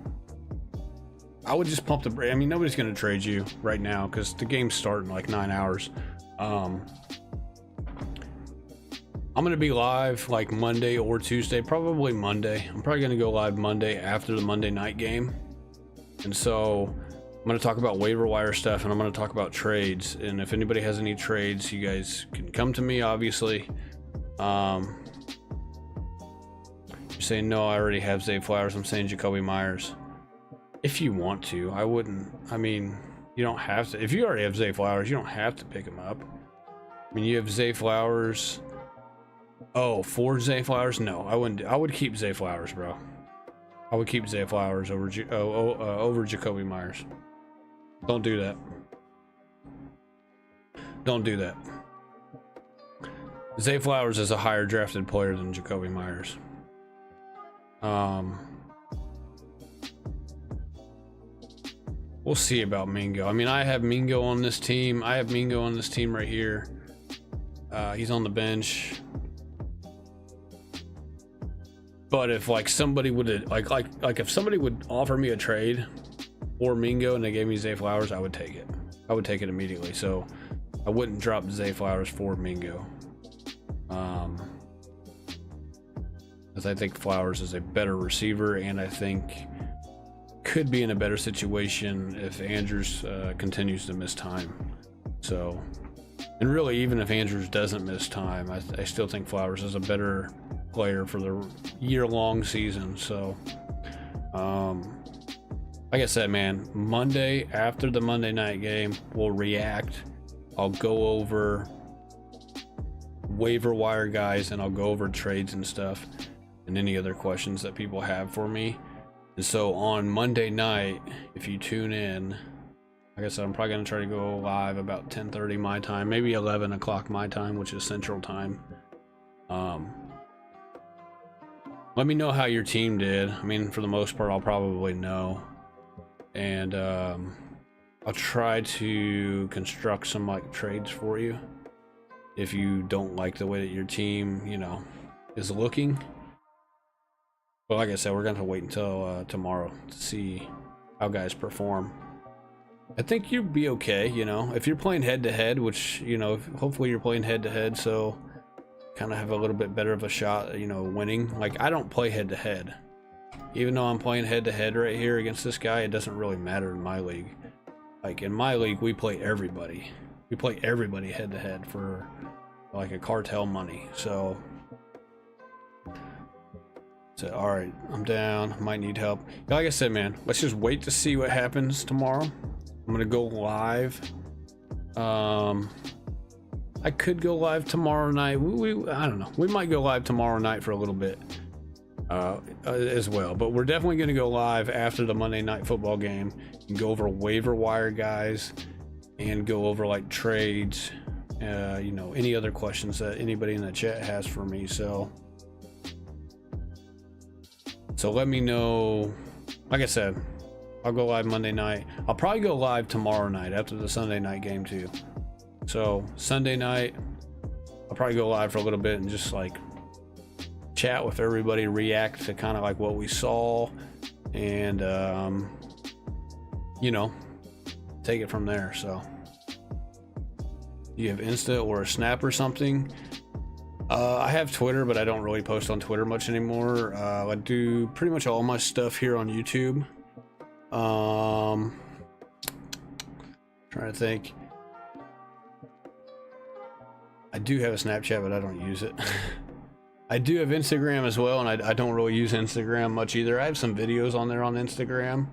I would just pump the brake. I mean, nobody's going to trade you right now because the game's starting in like 9 hours. I'm going to be live like Monday or Tuesday, probably Monday. I'm probably going to go live Monday after the Monday night game. And so I'm going to talk about waiver wire stuff, and I'm going to talk about trades. And if anybody has any trades, you guys can come to me, obviously. You're saying, no, I already have Zay Flowers. I'm saying Jacoby Myers. If you want to, I wouldn't. I mean, you don't have to. If you already have Zay Flowers, you don't have to pick him up. I mean, you have Zay Flowers. Oh, for Zay Flowers? No, I wouldn't. I would keep Zay Flowers, bro. I would keep Zay Flowers over over Jacoby Myers. Don't do that. Don't do that. Zay Flowers is a higher drafted player than Jacoby Myers. We'll see about Mingo. I mean, I have Mingo on this team. I have Mingo on this team right here. He's on the bench. But if like somebody would like if somebody would offer me a trade for Mingo and they gave me Zay Flowers, I would take it. I would take it immediately. So I wouldn't drop Zay Flowers for Mingo. Because I think Flowers is a better receiver, and I think could be in a better situation if Andrews continues to miss time. So, and really, even if Andrews doesn't miss time, I still think Flowers is a better player for the year-long season. So, like I said, man, Monday after the Monday night game, we'll react. I'll go over waiver wire guys, and I'll go over trades and stuff, and any other questions that people have for me. And so on Monday night, if you tune in, like I said, I'm probably going to try to go live about 10:30 my time, maybe 11 o'clock my time, which is Central Time. Let me know how your team did. I mean, for the most part, I'll probably know. And I'll try to construct some like trades for you if you don't like the way that your team, you know, is looking. But like I said, we're going to wait until tomorrow to see how guys perform. I think you'd be okay, you know, if you're playing head-to-head, which, you know, hopefully you're playing head-to-head, so kind of have a little bit better of a shot, you know, winning. Like, I don't play head-to-head. Even though I'm playing head-to-head right here against this guy, it doesn't really matter in my league. Like, in my league, we play everybody. We play everybody head-to-head for, like, a cartel money, so... So, all right, I'm down. Might need help. Like I said, man, let's just wait to see what happens tomorrow. I'm gonna go live. I could go live tomorrow night. I don't know. We might go live tomorrow night for a little bit as well. But we're definitely gonna go live after the Monday Night Football game and go over waiver wire guys and go over like trades. You know, any other questions that anybody in the chat has for me. So let me know. Like I said, I'll go live Monday night. I'll probably go live tomorrow night after the Sunday night game too. So Sunday night, I'll probably go live for a little bit and just like chat with everybody, react to kind of like what we saw, and you know, take it from there. So you have Insta or a Snap or something? I have Twitter, but I don't really post on Twitter much anymore. I do pretty much all my stuff here on YouTube. Trying to think. I do have a Snapchat, but I don't use it. I do have Instagram as well, and I don't really use Instagram much either. I have some videos on there on Instagram,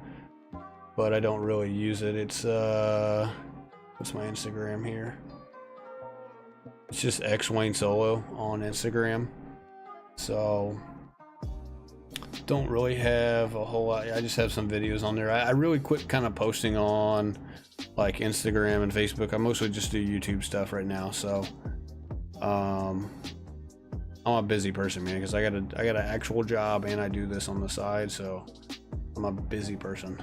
but I don't really use it. It's what's my Instagram here? It's just X Wayne Solo on Instagram. So don't really have a whole lot. I just have some videos on there. I really quit kind of posting on like Instagram and Facebook. I mostly just do YouTube stuff right now. So I'm a busy person, man, because I got an actual job and I do this on the side, so I'm a busy person.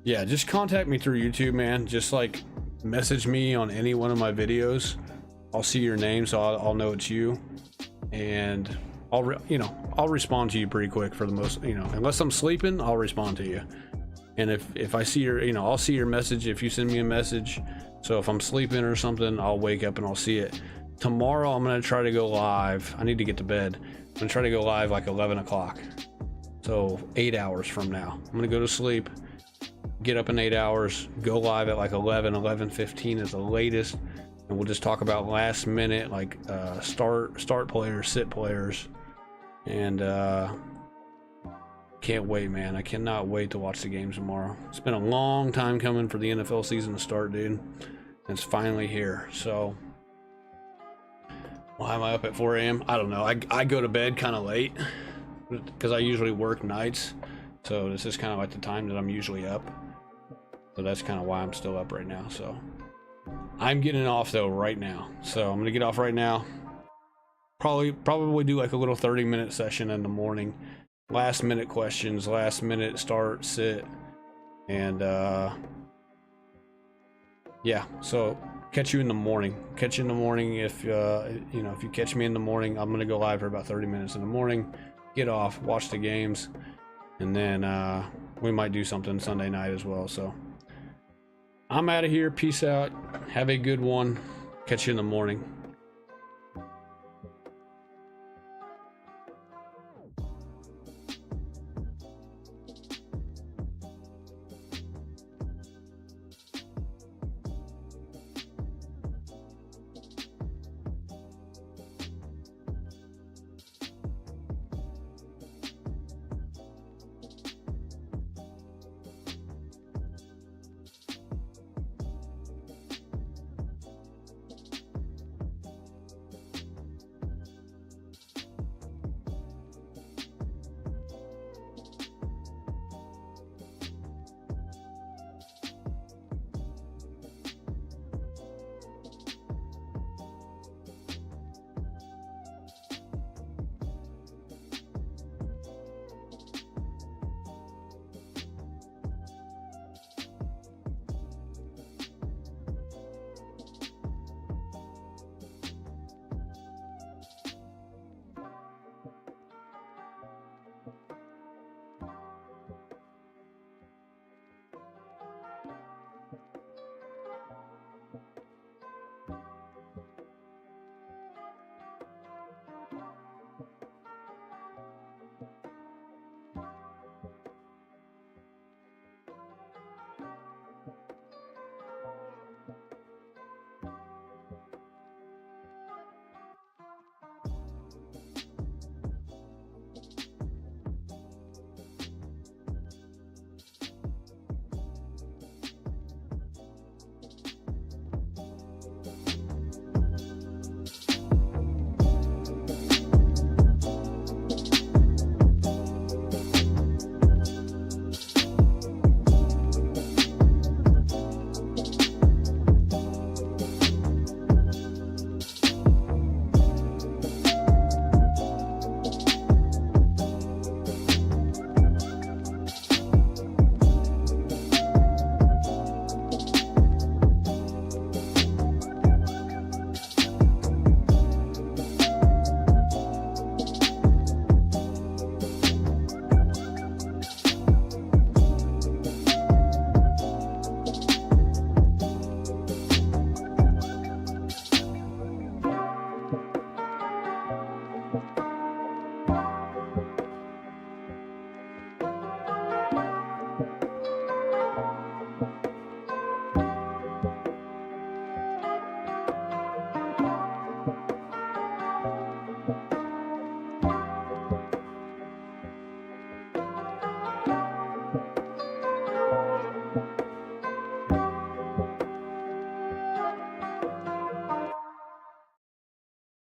Yeah, just contact me through YouTube, man. Just like message me on any one of my videos. I'll see your name, so I'll know it's you, and I'll respond to you pretty quick for the most, you know, unless I'm sleeping, I'll respond to you. And if I see your, you know, I'll see your message if you send me a message. So if I'm sleeping or something, I'll wake up and I'll see it. Tomorrow I'm gonna try to go live. I need to get to bed. I'm gonna try to go live like 11 o'clock. So 8 hours from now. I'm gonna go to sleep, get up in 8 hours, go live at like 11:15 is the latest, and we'll just talk about last minute, like start players, sit players, and can't wait, man. I cannot wait to watch the games tomorrow. It's been a long time coming for the NFL season to start, dude. And it's finally here. So why am I up at 4 a.m.? I don't know. I go to bed kind of late because I usually work nights. So this is kind of like the time that I'm usually up. So that's kind of why I'm still up right now. So I'm getting off though right now. So I'm gonna get off right now. Probably do like a little 30-minute session in the morning. Last minute questions, last minute start, sit, and yeah. So catch you in the morning. Catch you in the morning if you know, if you catch me in the morning. I'm gonna go live for about 30 minutes in the morning. Get off, watch the games, and then we might do something Sunday night as well. So I'm out of here. Peace out. Have a good one. Catch you in the morning.